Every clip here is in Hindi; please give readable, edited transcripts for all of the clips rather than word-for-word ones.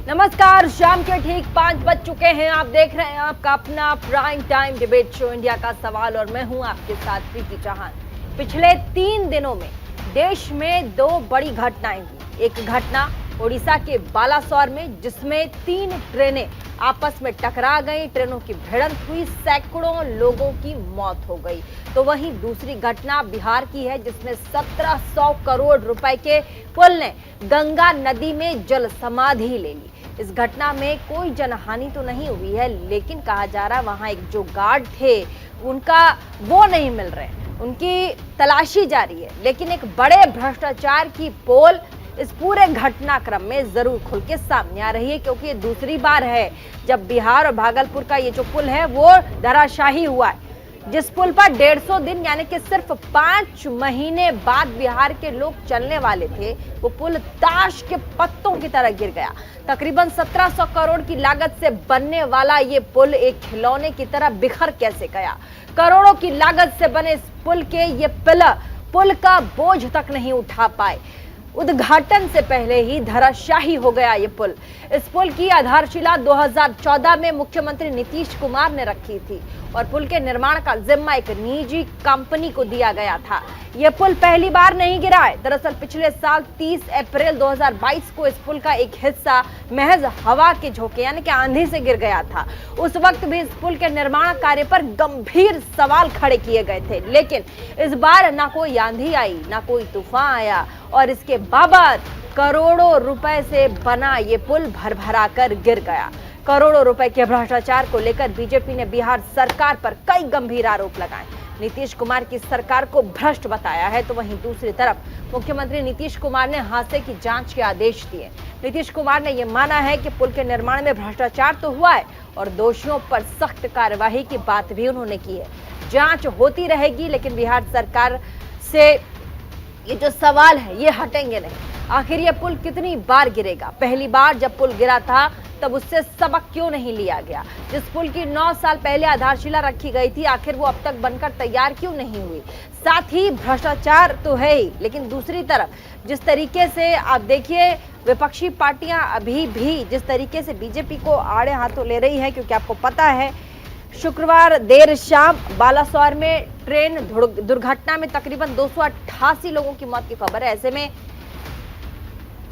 नमस्कार, शाम के ठीक 5 बज चुके हैं। आप देख रहे हैं आपका अपना prime time debate show India का सवाल और मैं हूं आपके साथ प्रीति चौहान। पिछले 3 दिनों में देश में 2 बड़ी घटनाएं हुई। एक घटना ओडिशा के बालासोर में जिसमें 3 ट्रेनें आपस में टकरा गई, ट्रेनों की भिड़ंत हुई, सैकड़ों लोगों की मौत हो गई। तो वहीं दूसरी घटना बिहार की है जिसमें 1700 करोड़ रुपए के पुल ने गंगा नदी में जल समाधि ले ली। इस घटना में कोई जनहानि तो नहीं हुई है, लेकिन कहा जा रहा है वहां एक जो गार्ड थे उनका वो नहीं मिल रहे, उनकी तलाशी जारी है। लेकिन एक बड़े भ्रष्टाचार की पोल इस पूरे घटनाक्रम में जरूर खुल के सामने आ रही है, क्योंकि ये दूसरी बार है जब बिहार और भागलपुर का ये जो पुल है वो धराशायी हुआ है। जिस पुल पर 150 दिन यानी कि सिर्फ 5 महीने बाद बिहार के लोग चलने वाले थे, वो पुल ताश के पत्तों की तरह गिर गया। तकरीबन 1700 करोड़ की लागत से बनने वाला ये पुल एक खिलौने की तरह बिखर कैसे गया। करोड़ों की लागत से बने इस पुल के ये पिलर पुल का बोझ तक नहीं उठा पाए। उद्घाटन से पहले ही धराशायी हो गया ये पुल। इस पुल की आधारशिला 2014 में मुख्यमंत्री नीतीश कुमार ने रखी थी और पुल के निर्माण का जिम्मा एक निजी कंपनी को दिया गया था। यह पुल पहली बार नहीं गिरा है। दरअसल पिछले साल 30 अप्रैल 2022 को इस पुल का एक हिस्सा महज हवा के झोंके यानी कि आंधी से गिर गया था। उस वक्त भी इस पुल के निर्माण कार्य पर गंभीर सवाल खड़े किए गए थे, लेकिन इस बार ना कोई आंधी आई, ना कोई तूफान आया और इसके बाबत करोड़ों रुपए से बना ये पुल भरभरा कर गिर गया। करोड़ों रुपए के भ्रष्टाचार को लेकर बीजेपी ने बिहार सरकार पर कई गंभीर आरोप लगाए। नीतीश कुमार की सरकार को भ्रष्ट बताया है, तो वहीं दूसरी तरफ मुख्यमंत्री नीतीश कुमार ने हादसे की जांच के आदेश दिए। नीतीश कुमार ने यह माना है कि पुल के निर्माण में भ्रष्टाचार तो हुआ है और दोषियों पर सख्त कार्यवाही की बात भी उन्होंने की है। जांच होती रहेगी, लेकिन बिहार सरकार से ये जो सवाल है ये हटेंगे नहीं। आखिर ये पुल कितनी बार गिरेगा? पहली बार जब पुल गिरा था तब उससे सबक क्यों नहीं लिया गया? जिस पुल की 9 साल पहले आधारशिला रखी गई थी, आखिर वो अब तक बनकर तैयार क्यों नहीं हुई? साथ ही भ्रष्टाचार तो है ही, लेकिन दूसरी तरफ जिस तरीके से आप देखिए विपक्षी पार्टियां अभी भी जिस तरीके से बीजेपी को आड़े हाथों ले रही है, क्योंकि आपको पता है शुक्रवार देर शाम बालासोर में ट्रेन दुर्घटना में तकरीबन 288 लोगों की मौत की खबर है। ऐसे में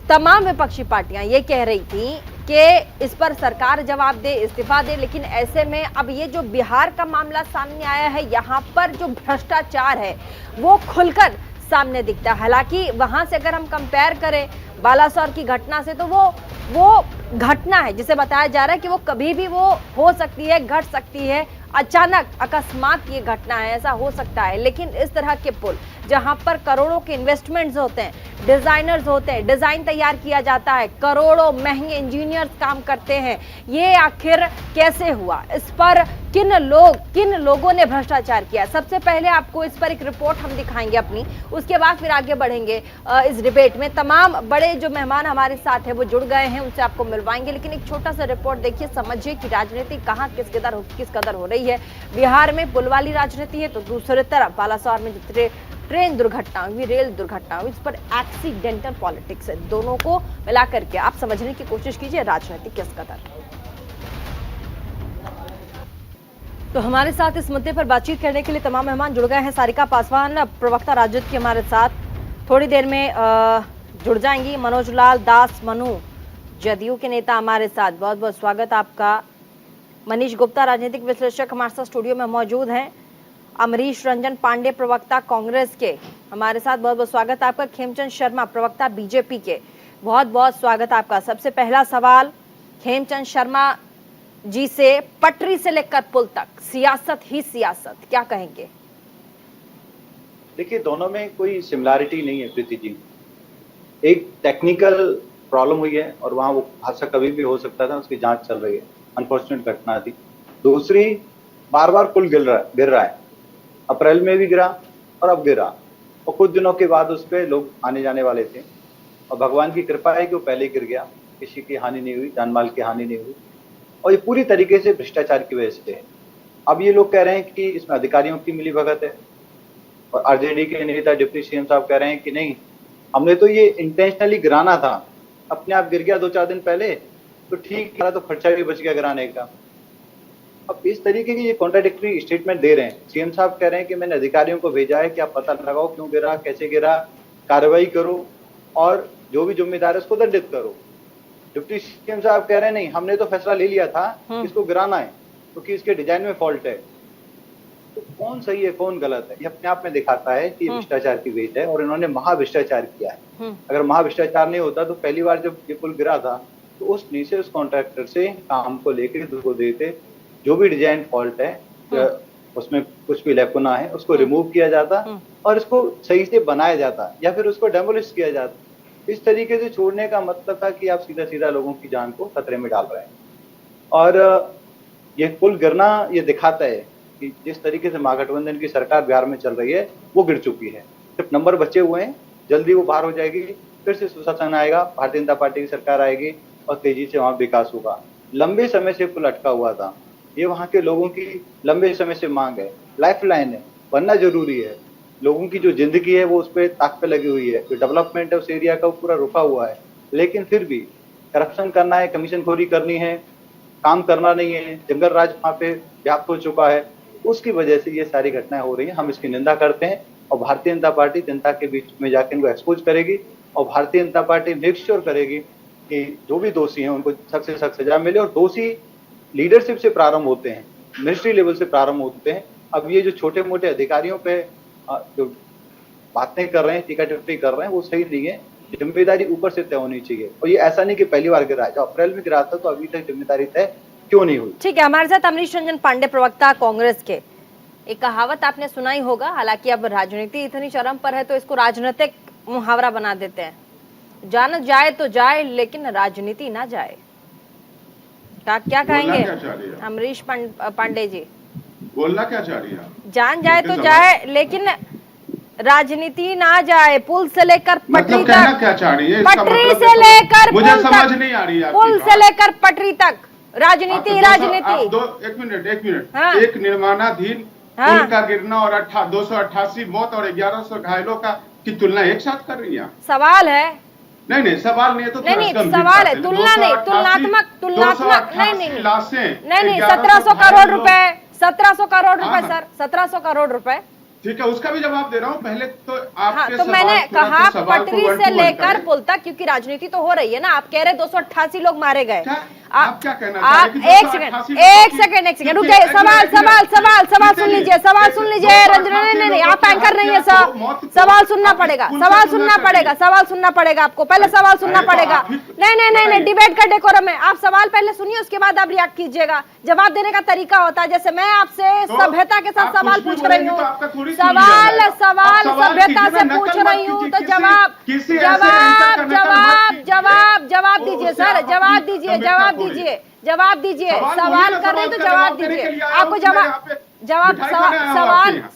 तमाम विपक्षी पार्टियां ये कह रही थी कि इस पर सरकार जवाब दे, इस्तीफा दे, लेकिन ऐसे में अब ये जो बिहार का मामला सामने आया है, यहाँ पर जो भ्रष्टाचार है वो खुलकर सामने दिखता है। हालांकि वहां से अगर हम कंपेयर करें बालासोर की घटना से, तो वो घटना है जिसे बताया जा रहा है कि वो कभी भी वो हो सकती है, घट सकती है, अचानक अकस्मात ये घटना है, ऐसा हो सकता है। लेकिन इस तरह के पुल जहां पर करोड़ों के इन्वेस्टमेंट्स होते हैं, डिजाइनर्स होते हैं, डिजाइन तैयार किया जाता है, करोड़ों महंगे इंजीनियर्स काम करते हैं, ये आखिर कैसे हुआ? इस पर किन लोगों ने भ्रष्टाचार किया? सबसे पहले आपको इस पर एक रिपोर्ट हम दिखाएंगे अपनी, उसके बाद फिर आगे बढ़ेंगे इस डिबेट में। तमाम बड़े जो मेहमान हमारे साथ हैं वो जुड़ गए हैं, उनसे आपको मिलवाएंगे, लेकिन एक छोटा सा रिपोर्ट देखिए, समझिए कि राजनीति कहाँ किस कदर हो रही है। बिहार में पुल वाली राजनीति है, तो दूसरी तरफ बालासोर में जितने ट्रेन दुर्घटना हुई, रेल दुर्घटना हुई, इस पर एक्सीडेंटल पॉलिटिक्स है। दोनों को मिला करके आप समझने की कोशिश कीजिए राजनीति किस कदर। तो हमारे साथ इस मुद्दे पर बातचीत करने के लिए तमाम मेहमान जुड़ गए हैं। सारिका पासवान प्रवक्ता राजद की हमारे साथ थोड़ी देर में जुड़ जाएंगी। मनोज लाल दास मनु जदयू के नेता हमारे साथ, बहुत बहुत स्वागत आपका। मनीष गुप्ता राजनीतिक विश्लेषक हमारे साथ स्टूडियो में मौजूद हैं। अमरीश रंजन पांडे प्रवक्ता कांग्रेस के हमारे साथ, बहुत बहुत स्वागत आपका। खेमचंद शर्मा प्रवक्ता बीजेपी के, बहुत बहुत स्वागत आपका। सबसे पहला सवाल खेमचंद शर्मा जी से, पटरी से लेकर पुल तक सियासत ही सियासत, क्या कहेंगे? देखिए, दोनों में कोई सिमिलैरिटी नहीं है प्रीति जी। एक टेक्निकल प्रॉब्लम हुई है और वहां वो हादसा कभी भी हो सकता था, उसकी जांच चल रही है, अनफॉर्चुनेट घटना थी। दूसरी, बार बार पुल गिर रहा है, अप्रैल में भी गिरा और अब गिरा, और कुछ दिनों के बाद उस पर लोग आने जाने वाले थे और भगवान की कृपा है कि वो पहले गिर गया, किसी की हानि नहीं हुई, जान माल की हानि नहीं हुई, और ये पूरी तरीके से भ्रष्टाचार की वजह से है। अब ये लोग कह रहे हैं कि इसमें अधिकारियों की मिलीभगत है, और आरजेडी के नेता डिप्टी सीएम साहब कह रहे हैं कि नहीं, हमने तो ये इंटेंशनली गिराना था, अपने आप गिर गया 2-4 दिन पहले, तो ठीक है, तो खर्चा भी बच गया गिराने का। अब इस तरीके की ये कॉन्ट्राडिक्टरी स्टेटमेंट दे रहे हैं। सीएम साहब कह रहे हैं कि मैंने अधिकारियों को भेजा है कि आप पता लगाओ क्यों गिरा, कैसे गिरा, कार्रवाई करो और जो भी जिम्मेदार है उसको दंडित करो। डिप्टी सीएम साहब कह रहे हैं नहीं, हमने तो फैसला ले लिया था कि इसको गिराना है क्योंकि इसके डिजाइन में फॉल्ट है। तो कौन सही है कौन गलत है, ये अपने आप में दिखाता है कि भ्रष्टाचार की वेट है और इन्होंने महाभ्रष्टाचार किया है। अगर महाभ्रष्टाचार नहीं होता तो पहली बार जब ये पुल गिरा था तो उस नीचे उस कॉन्ट्रैक्टर से काम को लेकर उसको देते, जो भी डिजाइन फॉल्ट है उसमें कुछ भी लैकुना है उसको रिमूव किया जाता और इसको सही से बनाया जाता या फिर उसको डेमोलिश किया जाता। इस तरीके से छोड़ने का मतलब था कि आप सीधा सीधा लोगों की जान को खतरे में डाल रहे हैं। और ये पुल गिरना ये दिखाता है कि जिस तरीके से महागठबंधन की सरकार बिहार में चल रही है वो गिर चुकी है। सिर्फ नंबर बचे हुए हैं, जल्दी वो बाहर हो जाएगी, फिर से सुशासन आएगा, भारतीय जनता पार्टी की सरकार आएगी और तेजी से वहां विकास होगा। लंबे समय से पुल अटका हुआ था, ये वहां के लोगों की लंबे समय से मांग है, लाइफ लाइन है, बनना जरूरी है। लोगों की जो जिंदगी है वो उस पर ताक पे लगी हुई है, जो डेवलपमेंट है उस एरिया का पूरा रुका हुआ है। लेकिन फिर भी करप्शन करना है, कमीशन खोरी करनी है, काम करना नहीं है, जंगल राज वहां पे व्याप्त हो चुका है। उसकी वजह से ये सारी घटनाएं हो रही हैं। हम इसकी निंदा करते हैं और भारतीय जनता पार्टी जनता के बीच में जाकर इनको एक्सपोज करेगी और Bharatiya Janata party make sure करेगी कि जो भी दोषी हैं उनको सख्त से सख्त सजा मिले। और दोषी लीडरशिप से प्रारंभ होते हैं, मिनिस्ट्री लेवल से प्रारंभ होते हैं। अब ये जो छोटे मोटे अधिकारियों पे जो बातें कर रहे हैं, टीका टिप्पणी कर रहे हैं, वो सही नहीं है। जिम्मेदारी ऊपर से तय होनी चाहिए और ये ऐसा नहीं कि पहली बार गिरा, जब अप्रैल में गिरा था तो अभी तक जिम्मेदारी तय क्यों नहीं हुई। ठीक है, हमारे साथ अमरीश रंजन पांडे, प्रवक्ता कांग्रेस के। एक कहावत आपने सुना ही होगा, हालांकि अब राजनीति इतनी चरम पर है तो इसको राजनीतिक मुहावरा बना देते हैं, जान जाए तो जाए लेकिन राजनीति ना जाए। क्या कहेंगे अमरीश पांडे जी? बोलना क्या चाह रही है? जान जाए तो जाए लेकिन राजनीति ना जाए। पुल से लेकर पटरी तक, क्या चाह रही है? पटरी से लेकर मुझे समझ नहीं आ रही है। पुल से लेकर पटरी तक राजनीति राजनीति। एक मिनट हाँ। एक निर्माणाधीन पुल का गिरना और 288 मौत और 1100 घायलों का की तुलना एक साथ कर रही है। सवाल है। नहीं सवाल नहीं है तो नहीं सवाल है, तुलना नहीं, तुलनात्मक नहीं 1700 करोड़ रुपए, 1700 करोड़ रुपए सर, 1700 करोड़ रुपए। ठीक है, उसका भी जवाब दे रहा हूँ। पहले तो आपके तो मैंने कहा पटरी से लेकर पुल तक, क्योंकि राजनीति तो हो रही है ना। आप कह रहे 288 लोग मारे गए। आप क्या कहना आप एक सेकंड रुक जाइए। सवाल सुन लीजिए, सवाल सुन लीजिए रंजन। नहीं आप एंकर नहीं है सर, सवाल सुनना पड़ेगा, सवाल सुनना पड़ेगा आपको। पहले सवाल सुनना पड़ेगा। नहीं डिबेट का डेकोरम है। आप सवाल पहले सुनिए, उसके बाद आप रिएक्ट कीजिएगा। जवाब देने का तरीका होता है, जैसे मैं आपसे सभ्यता के साथ सवाल पूछ रही हूँ, सवाल सभ्यता से पूछ रही हूँ, तो जवाब दीजिए सर, जवाब दीजिए। सवाल कर रहे हैं तो जवाब दीजिए। आपको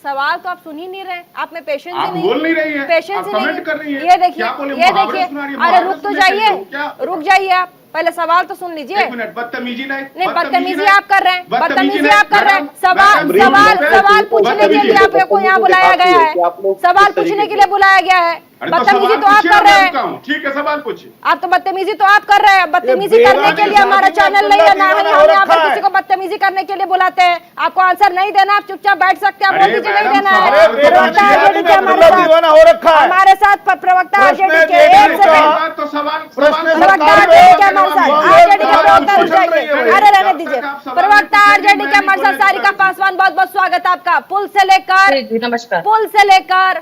सवाल तो आप सुन ही नहीं रहे। आप में पेशेंस ही नहीं, पेशेंस ही नहीं। ये देखिए, अरे रुक जाइए आप पहले सवाल तो सुन लीजिए। बदतमीजी नहीं, बदतमीजी आप कर रहे हैं। सवाल पूछने के लिए आपको यहाँ बुलाया गया है, सवाल पूछने के लिए बुलाया गया है। बदतमीजी तो आप कर रहे हैं। ठीक है, सवाल पूछिए। आप तो बदतमीजी तो आप कर रहे हैं। बदतमीजी करने के लिए हमारा चैनल नहीं है, ना ही हम यहाँ पर किसी को बदतमीजी करने के लिए बुलाते हैं। आपको आंसर नहीं देना, आप चुपचाप बैठ सकते हैं। बोल दीजिए नहीं देना है। प्रवक्ता आरजेडी के हमारे साथ प्रवक्ता आरजेडी के, एक सेकंड, प्रवक्ता आरजेडी के हमारे साथ, आरजेडी के प्रवक्ता रुक जाइए। अरे रहने दीजिए। प्रवक्ता आरजेडी के हमारे साथ सारिका पासवान, बहुत बहुत स्वागत है आपका। पुल से लेकर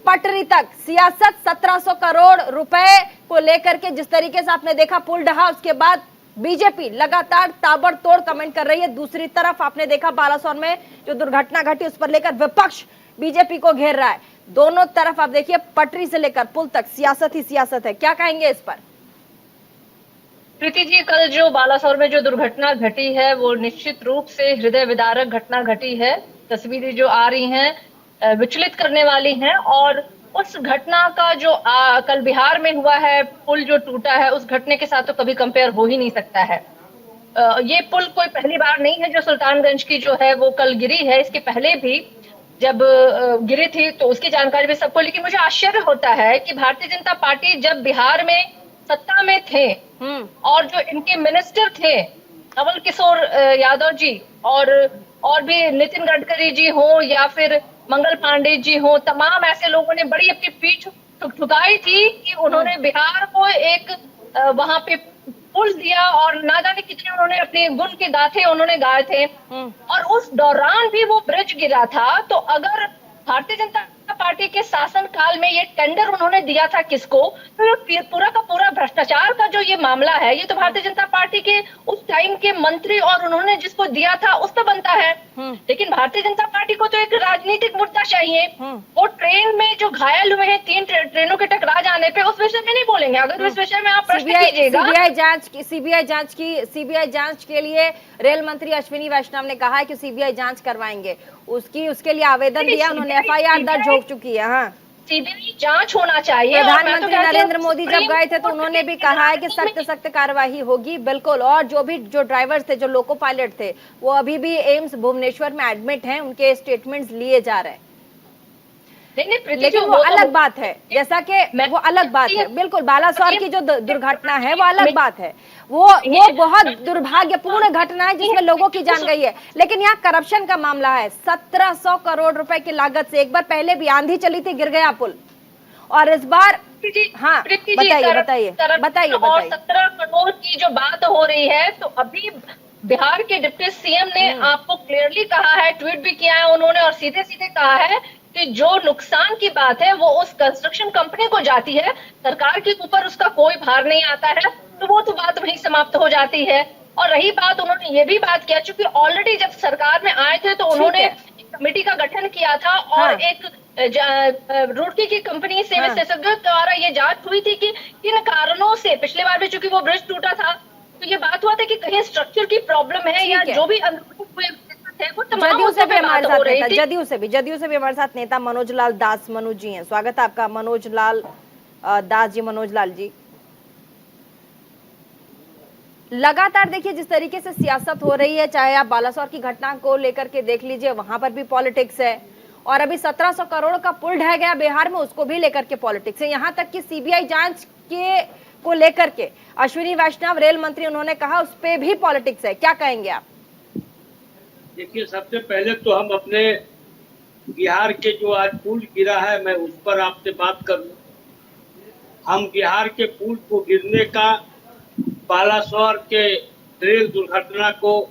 पटरी तक सियासत, 1700 करोड़ रुपए को लेकर के जिस तरीके से आपने देखा पुल ढहा, उसके बाद बीजेपी लगातार ताबड़तोड़ कमेंट कर रही है। दूसरी तरफ आपने देखा बालासोर में जो दुर्घटना घटी, उस पर लेकर विपक्ष बीजेपी को घेर रहा है। दोनों तरफ आप देखिए, पटरी से लेकर पुल तक सियासत ही सियासत है। क्या कहेंगे इस पर? प्रीति जी, कल जो बालासोर में जो दुर्घटना घटी है वो निश्चित रूप से हृदय विदारक घटना घटी है। तस्वीरें जो आ रही हैं विचलित करने वाली हैं। और उस घटना का जो कल बिहार में हुआ है, पुल जो टूटा है, उस घटने के साथ तो कभी कंपेयर हो ही नहीं सकता है। ये पुल कोई पहली बार नहीं है जो सुल्तानगंज की जो है वो कल गिरी है। इसके पहले भी जब गिरी थी तो उसकी जानकारी भी सबको। लेकिन मुझे आश्चर्य होता है कि भारतीय जनता पार्टी जब बिहार में सत्ता में थे और जो इनके मिनिस्टर थे नवल किशोर यादव जी और भी नितिन गडकरी जी हो या फिर मंगल पांडे जी हो, तमाम ऐसे लोगों ने बड़ी अपनी पीठ ठुकाई थी कि उन्होंने बिहार को एक वहां पे पुल दिया और ना जाने कितने उन्होंने अपने गुण के गाथे उन्होंने गाए थे। और उस दौरान भी वो ब्रिज गिरा था। तो अगर भारतीय जनता पार्टी के शासन काल में ये टेंडर उन्होंने दिया था किसको, तो ये पूरा का पूरा भ्रष्टाचार का जो ये मामला है ये तो भारतीय जनता पार्टी के उस टाइम के मंत्री और उन्होंने जिसको दिया था उस पर बनता है। लेकिन भारतीय जनता पार्टी को तो एक राजनीतिक मुद्दा चाहिए। वो ट्रेन में जो घायल हुए हैं 3 ट्रेनों के टकरा जाने पे, उस विषय में नहीं बोलेंगे। अगर उस विषय में आप प्रश्न कीजिएगा, सीबीआई जांच के लिए रेल मंत्री अश्विनी वैष्णव ने कहा है कि सीबीआई जांच करवाएंगे, उसके लिए आवेदन दिया, उन्होंने एफआईआर दर्ज हो चुकी है। हाँ, सीबीआई जांच होना चाहिए। प्रधानमंत्री नरेंद्र मोदी जब गए थे तो उन्होंने भी कहा है कि सख्त कार्रवाई होगी। बिल्कुल। और जो ड्राइवर्स थे, जो लोको पायलट थे, वो अभी भी एम्स भुवनेश्वर में एडमिट हैं, उनके स्टेटमेंट्स लिए जा रहे हैं। लेकिन वो अलग बात है, जैसा कि वो अलग बात है। बिल्कुल, बालासोर की जो दुर्घटना है वो अलग बात है। वो बहुत दुर्भाग्यपूर्ण घटना है जिसमें लोगों की जान गई है। लेकिन यहाँ करप्शन का मामला है। 1700 करोड़ रुपए की लागत से एक बार पहले भी आंधी चली थी, गिर गया पुल, और इस बार हाँ बताइए। और 17 करोड़ की जो बात हो रही है, तो अभी बिहार के डिप्टी सीएम ने आपको क्लियरली कहा है, ट्वीट भी किया है उन्होंने, और सीधे सीधे कहा है कि जो नुकसान की बात है वो उस कंस्ट्रक्शन कंपनी को जाती है, सरकार के ऊपर उसका कोई भार नहीं आता है। तो वो तो बात वहीं समाप्त हो जाती है। और रही बात, उन्होंने ये भी बात किया, चूंकि ऑलरेडी जब सरकार में आए थे तो उन्होंने एक कमेटी का गठन किया था और एक रुड़की की कंपनी से विशेषज्ञों द्वारा ये जांच हुई थी कि किन कारणों से पिछले बार भी चूंकि वो ब्रिज टूटा था तो ये बात हुआ था कि कहीं स्ट्रक्चर की प्रॉब्लम है या जो भी जदयू से भी हमारे साथ नेता मनोज लाल दास मनोज जी हैं। स्वागत है आपका मनोज लाल दास जी। मनोज लाल जी, लगातार देखिए जिस तरीके से सियासत हो रही है, चाहे आप बालासोर की घटना को लेकर के देख लीजिए, वहां पर भी पॉलिटिक्स है, और अभी 1700 करोड़ का पुल ढह गया बिहार में, उसको भी लेकर के पॉलिटिक्स है। यहाँ तक कि सीबीआई जांच को लेकर के अश्विनी वैष्णव रेल मंत्री उन्होंने कहा उस पर भी पॉलिटिक्स है। क्या कहेंगे आप? देखिए, सबसे पहले तो हम अपने बिहार के जो आज पुल गिरा है मैं उस पर आपसे बात करूं। हम बिहार के पुल को गिरने का, बालासोर के रेल दुर्घटना को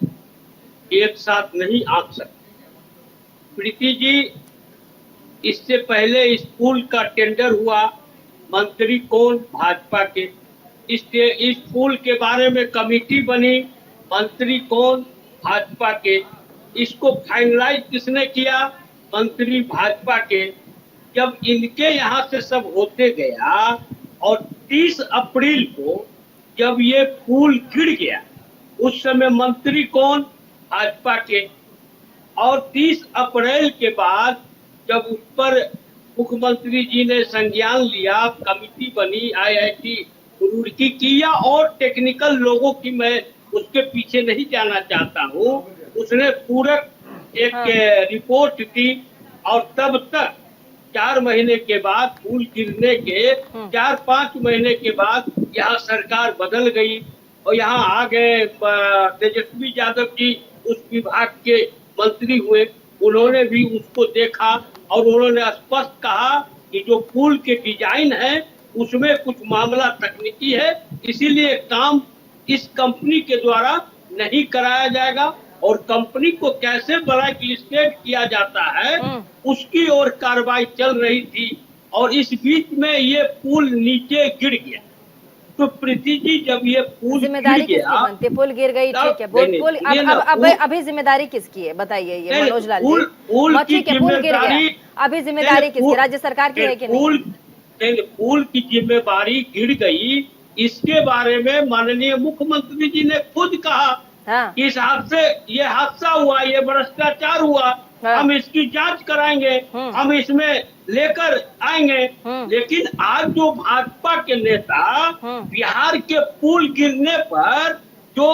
एक साथ नहीं आंक सकते। प्रीति जी, इससे पहले इस पुल का टेंडर हुआ, मंत्री कौन? भाजपा के। इस पुल के बारे में कमेटी बनी, मंत्री कौन? भाजपा के। इसको फाइनलाइज किसने किया? मंत्री भाजपा के। जब इनके यहाँ से सब होते गया और 30 अप्रैल को जब ये पुल गिर गया, उस समय मंत्री कौन? भाजपा के। और 30 अप्रैल के बाद जब उस पर मुख्यमंत्री जी ने संज्ञान लिया, कमेटी बनी, IIT रुड़की की या और टेक्निकल लोगों की, मैं उसके पीछे नहीं जाना चाहता हूँ, उसने पूरा एक रिपोर्ट दी, और तब तक 4 महीने के बाद, पुल गिरने के 4-5 महीने के बाद यहाँ सरकार बदल गई और यहाँ आ गए तेजस्वी यादव जी, उस विभाग के मंत्री हुए। उन्होंने भी उसको देखा और उन्होंने स्पष्ट कहा कि जो पुल के डिजाइन है उसमें कुछ मामला तकनीकी है, इसीलिए काम इस कंपनी के द्वारा नहीं कराया जाएगा, और कंपनी को कैसे ब्लैक लिस्टेड किया जाता है उसकी ओर कार्रवाई चल रही थी। और इस बीच में ये पुल नीचे गिर गया। तो प्रीति जी, जब ये पुल जिम्मेदारी किसकी बनती? पुल गिर गई, ठीक है, पुल अब अभी जिम्मेदारी किसकी है बताइए? ये मनोज लाल जी, पुल गिर गया, अभी जिम्मेदारी किसकी? राज्य सरकार की है कि नहीं? पुल की जिम्मेदारी गिर गई, इसके बारे में माननीय मुख्यमंत्री जी ने खुद कहा कि इस ये हादसा हुआ, ये भ्रष्टाचार हुआ, हम इसकी जांच कराएंगे, हम इसमें लेकर आएंगे। लेकिन आज जो भाजपा के नेता बिहार के पुल गिरने पर जो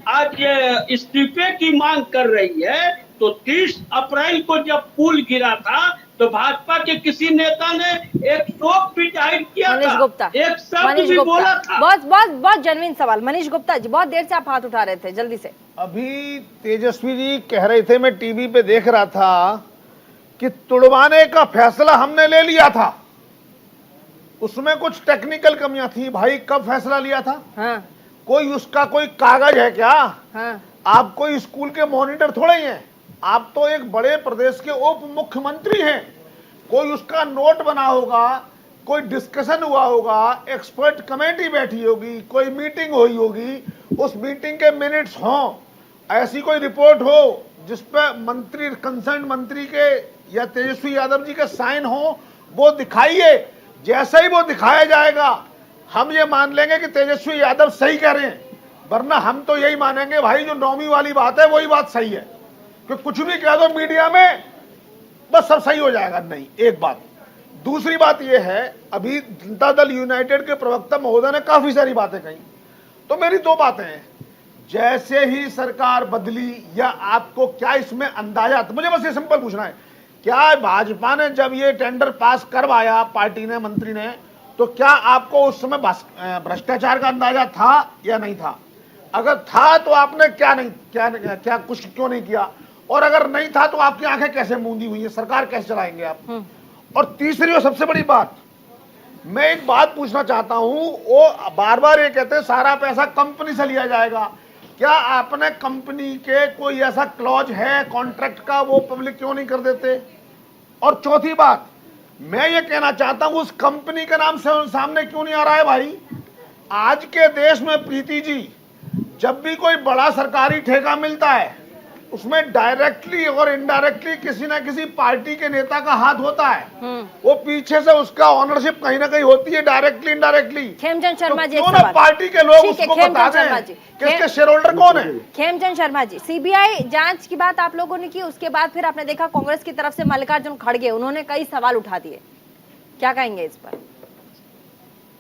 आज इस्तीफे की मांग कर रही है, तो 30 अप्रैल को जब पुल गिरा था तो भाजपा के किसी नेता ने एक शोक भी जाहिर किया मनीष था, गुप्ता, एक शब्द मनीष भी गुप्ता, बोला था। बहुत जेन्युइन सवाल। मनीष गुप्ता जी, बहुत देर से आप हाथ उठा रहे थे, जल्दी से। अभी तेजस्वी जी कह रहे थे, मैं टीवी पे देख रहा था कि तुड़वाने का फैसला हमने ले लिया था, उसमें कुछ टेक्निकल कमियां थी। भाई कब फैसला लिया था? हाँ, कोई उसका कोई कागज है क्या? हाँ, आप कोई स्कूल के मॉनिटर थोड़े ही हैं, आप तो एक बड़े प्रदेश के उप मुख्यमंत्री हैं। कोई उसका नोट बना होगा, कोई डिस्कशन हुआ होगा, एक्सपर्ट कमेटी बैठी होगी, कोई मीटिंग हुई होगी, उस मीटिंग के मिनट्स हों, ऐसी कोई रिपोर्ट हो जिस पर मंत्री, कंसर्न मंत्री के या तेजस्वी यादव जी के साइन हो, वो दिखाइए। जैसे ही वो दिखाया जाएगा हम ये मान लेंगे कि तेजस्वी यादव सही कह रहे हैं, वरना हम तो यही मानेंगे भाई जो नौवीं वाली बात है वही बात सही है, कि कुछ भी कह दो मीडिया में बस सब सही हो जाएगा। नहीं, एक बात। दूसरी बात यह है, अभी जनता दल यूनाइटेड के प्रवक्ता महोदय ने काफी सारी बातें कही, तो मेरी दो बातें हैं। जैसे ही सरकार बदली या आपको क्या इसमें अंदाजा, तो मुझे बस ये सिंपल पूछना है, क्या भाजपा ने जब ये टेंडर पास करवाया पार्टी ने, मंत्री ने, तो क्या आपको उस समय भ्रष्टाचार का अंदाजा था या नहीं था? अगर था तो आपने क्या कुछ क्यों नहीं किया? और अगर नहीं था तो आपकी आंखें कैसे मूंदी हुई है? सरकार कैसे चलाएंगे आप? और तीसरी और सबसे बड़ी बात, मैं एक बात पूछना चाहता हूं, वो बार बार ये कहते हैं सारा पैसा कंपनी से लिया जाएगा, क्या आपने कंपनी के कोई ऐसा क्लॉज है कॉन्ट्रैक्ट का, वो पब्लिक क्यों नहीं कर देते? और चौथी बात, मैं ये कहना चाहता हूं उस कंपनी का नाम सामने क्यों नहीं आ रहा है? भाई आज के देश में प्रीति जी, जब भी कोई बड़ा सरकारी ठेका मिलता है उसमें डायरेक्टली और इनडायरेक्टली किसी ना किसी पार्टी के नेता का हाथ होता है, वो पीछे से उसका ऑनरशिप कहीं ना कहीं होती है, डायरेक्टली इनडायरेक्टली। खेमचंद शर्मा जी, क्यों ना पार्टी के लोग उसको बता दें कि इसके शेयर होल्डर कौन है? खेमचंद शर्मा जी, सीबीआई जांच की बात आप लोगों ने की, उसके बाद फिर आपने देखा कांग्रेस की तरफ से मल्लिकार्जुन खड़गे, उन्होंने कई सवाल उठा दिए, क्या कहेंगे इस पर?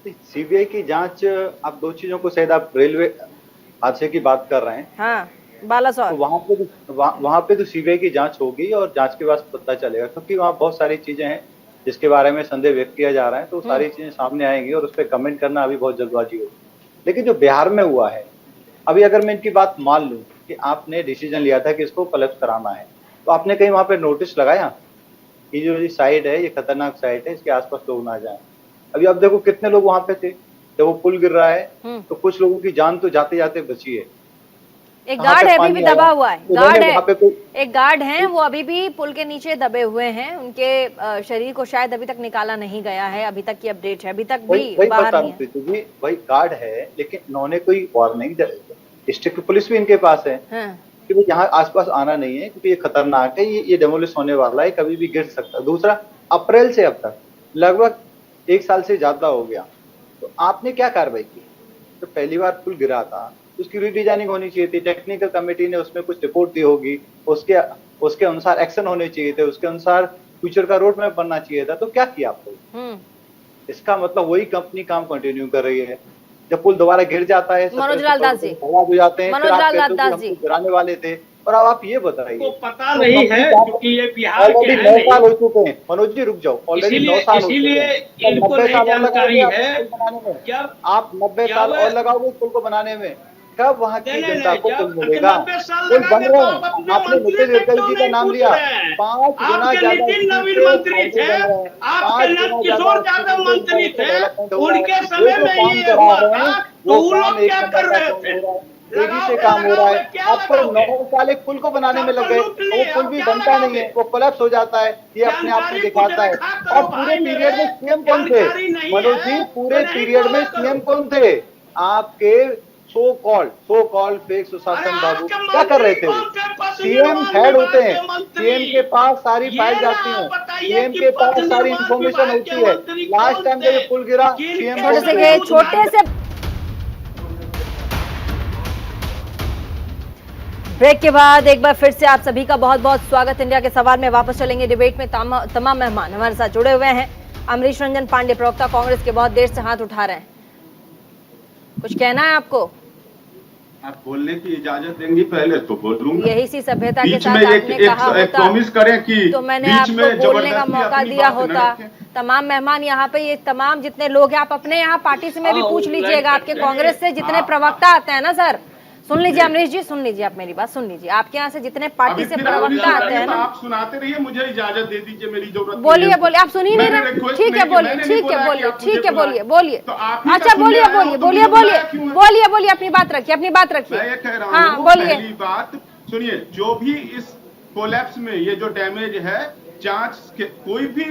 सीबीआई की जांच, आप दो चीजों को, शायद आप रेलवे हादसे की बात कर रहे हैं। हाँ, बालासोर, तो वहां पे तो सीबीआई की जांच होगी और जांच के बाद पता चलेगा, क्योंकि वहां बहुत सारी चीजें हैं जिसके बारे में संदेह व्यक्त किया जा रहा है, तो सारी चीजें सामने आएंगी और उस पर कमेंट करना अभी बहुत जल्दबाजी होगी। लेकिन जो बिहार में हुआ है, अभी अगर मैं इनकी बात मान लूं कि आपने डिसीजन लिया था कि इसको कोलैप्स कराना है, तो आपने कहीं वहां पे नोटिस लगाया कि जो ये साइट है ये खतरनाक साइट है, इसके आसपास लोग ना जाएं? अभी आप देखो कितने लोग वहां पे थे जब वो पुल गिर रहा है, तो कुछ लोगों की जान तो जाते जाते बची है। एक गार्ड है, अभी भी दबा हुआ है, गार्ड है, एक गार्ड है, वो अभी भी पुल के नीचे दबे हुए हैं, उनके शरीर को शायद अभी तक निकाला नहीं गया है, अभी तक की अपडेट है, अभी तक भी बाहर नहीं है। वही गार्ड है, लेकिन उन्होंने कोई वार्निंग, डिस्ट्रिक्ट पुलिस भी इनके पास है कि भाई यहाँ आसपास आना नहीं है क्योंकि ये खतरनाक है, ये डेमोलिश होने वाला है, कभी भी गिर सकता है। दूसरा, अप्रैल से अब तक लगभग 1 साल से ज्यादा हो गया, तो आपने क्या कार्रवाई की? तो पहली बार पुल गिरा था, उसकी रीडिजाइनिंग होनी चाहिए थी, टेक्निकल कमेटी ने उसमें कुछ रिपोर्ट दी होगी, उसके अनुसार एक्शन होने चाहिए थे, उसके अनुसार फ्यूचर का रोड मैप बनना चाहिए था। तो क्या किया आपको? इसका मतलब वही कंपनी काम कंटिन्यू कर रही है। जब पुल दोबारा गिर जाता है, मनोज लाल दास जी, हो जाते हैं, मनोज लाल दास जी गिराने वाले थे, और अब आप ये बताइए, पता नहीं है क्योंकि ये बिहार के 9 साल हो चुके हैं। मनोज जी रुक जाओ, ऑलरेडी 9 साल हो चुके हैं। इनको नहीं जानकारी है, आप 90 साल और लगाओगे पुल को बनाने में, कब वहाँ की जनता को पुल मिलेगा? पुल बन रहे हैं, आपने नितिन गडकरी जी का नाम लिया, 5 गुना ज्यादा मंत्री थे, आपके नंदकिशोर यादव मंत्री थे, उनके समय में ये हुआ था, तो वो लोग क्या कर रहे थे? तेजी से काम हो रहा है। अब पर 9 साल एक पुल को बनाने में लग गए, वो पुल भी बनता नहीं है, वो कोलैप्स हो जाता है, ये अपने आप में दिखाता है। और पूरे पीरियड में सीएम कौन थे मनोज जी? पूरे पीरियड में सीएम कौन थे? आपके सो कॉल्ड फेक सुशासन बाबू क्या कर रहे थे? सीएम हेड होते हैं, सीएम के पास सारी फाइल जाती है, सीएम के पास सारी इंफॉर्मेशन होती है। लास्ट टाइम जब पुल गिरा, सीएम छोटे से ब्रेक के बाद एक बार फिर से आप सभी का बहुत बहुत स्वागत। इंडिया के सवाल में वापस चलेंगे डिबेट में। तमाम मेहमान हमारे साथ जुड़े हुए हैं। अमरीश रंजन पांडे, प्रवक्ता कांग्रेस के, बहुत देर से हाथ उठा रहे हैं, कुछ कहना है आपको? आप बोलने की इजाजत देंगी पहले तो बोलूंगा। यही सी सभ्यता के बीच साथ में आपने कहा एक होता प्रॉमिस करें कि तो मैंने बीच आपको में बोलने का जबरदस्ती मौका अपनी दिया बात न होता। रखें। तमाम मेहमान यहाँ पे, ये तमाम जितने लोग हैं, आप अपने यहाँ पार्टी से में भी पूछ लीजिएगा, आपके कांग्रेस से जितने प्रवक्ता आते हैं ना सर, सुन लीजिए अमरीश जी, सुन लीजिए आप मेरी बात सुन लीजिए, आपके यहाँ से जितने पार्टी से प्रवक्ता आते हैं ना, आप सुनाते रहिए, मुझे इजाजत दे दीजिए, मेरी जरूरत बोलिए बोलिए, आप सुन ही नहीं रहे, ठीक है बोलिए, ठीक है बोलिए, ठीक है बोलिए बोलिए, अच्छा बोलिए बोलिए बोलिए बोलिए बोलिए बोलिए, अपनी बात रखिए, अपनी बात रखिए, मैं ये कह रहा हाँ हूँ, बोलिए। पहली बात सुनिए, जो भी इस कोलैप्स में ये जो डैमेज है, जांच के कोई भी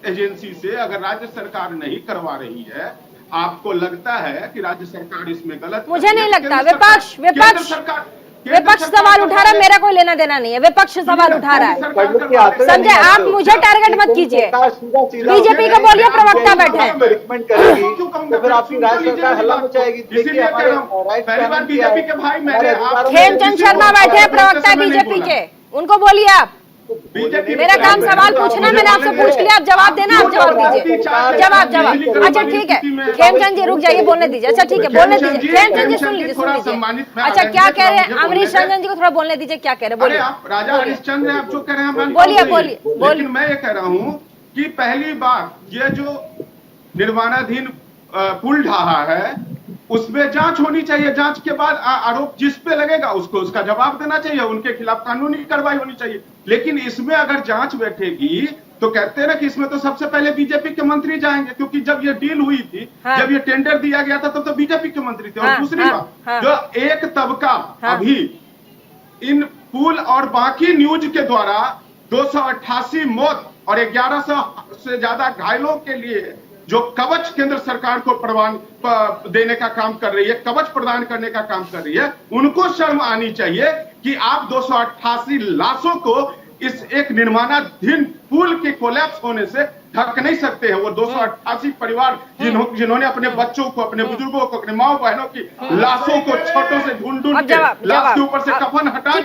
एजेंसी से अगर राज्य सरकार नहीं करवा रही है, आपको लगता है कि राज्य सरकार इसमें गलत? मुझे नहीं लगता। विपक्ष सवाल उठा रहा है, मेरा कोई लेना देना नहीं है, विपक्ष सवाल उठा रहा है, समझे? आप मुझे टारगेट मत कीजिए, बीजेपी का बोलिए प्रवक्ता बैठे हैं। खेमचंद शर्मा बैठे हैं प्रवक्ता बीजेपी के, उनको बोलिए आप। मेरा काम सवाल पूछना, मैंने आपसे पूछ लिया, आप जवाब देना, आप जवाब दीजिए, जवाब। अच्छा ठीक है, खेमचंद जी रुक जाइए, बोलने दीजिए। अच्छा ठीक है, बोलने दीजिए, खेमचंद जी सुन लीजिए। अच्छा क्या कह रहे हैं अमरीश रंजन जी को थोड़ा बोलने दीजिए, क्या कह रहे हैं बोलिए। राजा हरिश्चंद्र आप जो कह रहे हैं, बोलिए बोलिए बोलिए। मैं ये कह रहा हूँ कि पहली बार ये जो निर्माणाधीन पुल ढहा है, उसमें जांच होनी चाहिए। जांच के बाद आरोप जिस पे लगेगा उसको उसका जवाब देना चाहिए, उनके खिलाफ कानूनी कार्रवाई होनी चाहिए। लेकिन इसमें अगर जांच बैठेगी तो कहते हैं ना कि इसमें तो सबसे पहले बीजेपी के मंत्री जाएंगे, क्योंकि जब ये डील हुई थी, हाँ। जब ये टेंडर दिया गया था, तब तो बीजेपी के मंत्री थे। हाँ, और दूसरी हाँ, बात, हाँ। जो एक तबका हाँ। अभी इन पुल और बाकी न्यूज के द्वारा 288 मौत और 1100 से ज्यादा घायलों के लिए जो कवच केंद्र सरकार को देने का काम कर रही है, कवच प्रदान करने का काम कर रही है, उनको शर्म आनी चाहिए कि आप 288 लाशों को इस एक निर्माणाधीन पुल के कोलैप्स होने से ढक नहीं सकते हैं। वो 288 परिवार जिन्होंने अपने बच्चों को, अपने बुजुर्गों को, अपने माँ बहनों की लाशों को छोटों से ढूंढ के लाश के ऊपर से कफन हटा के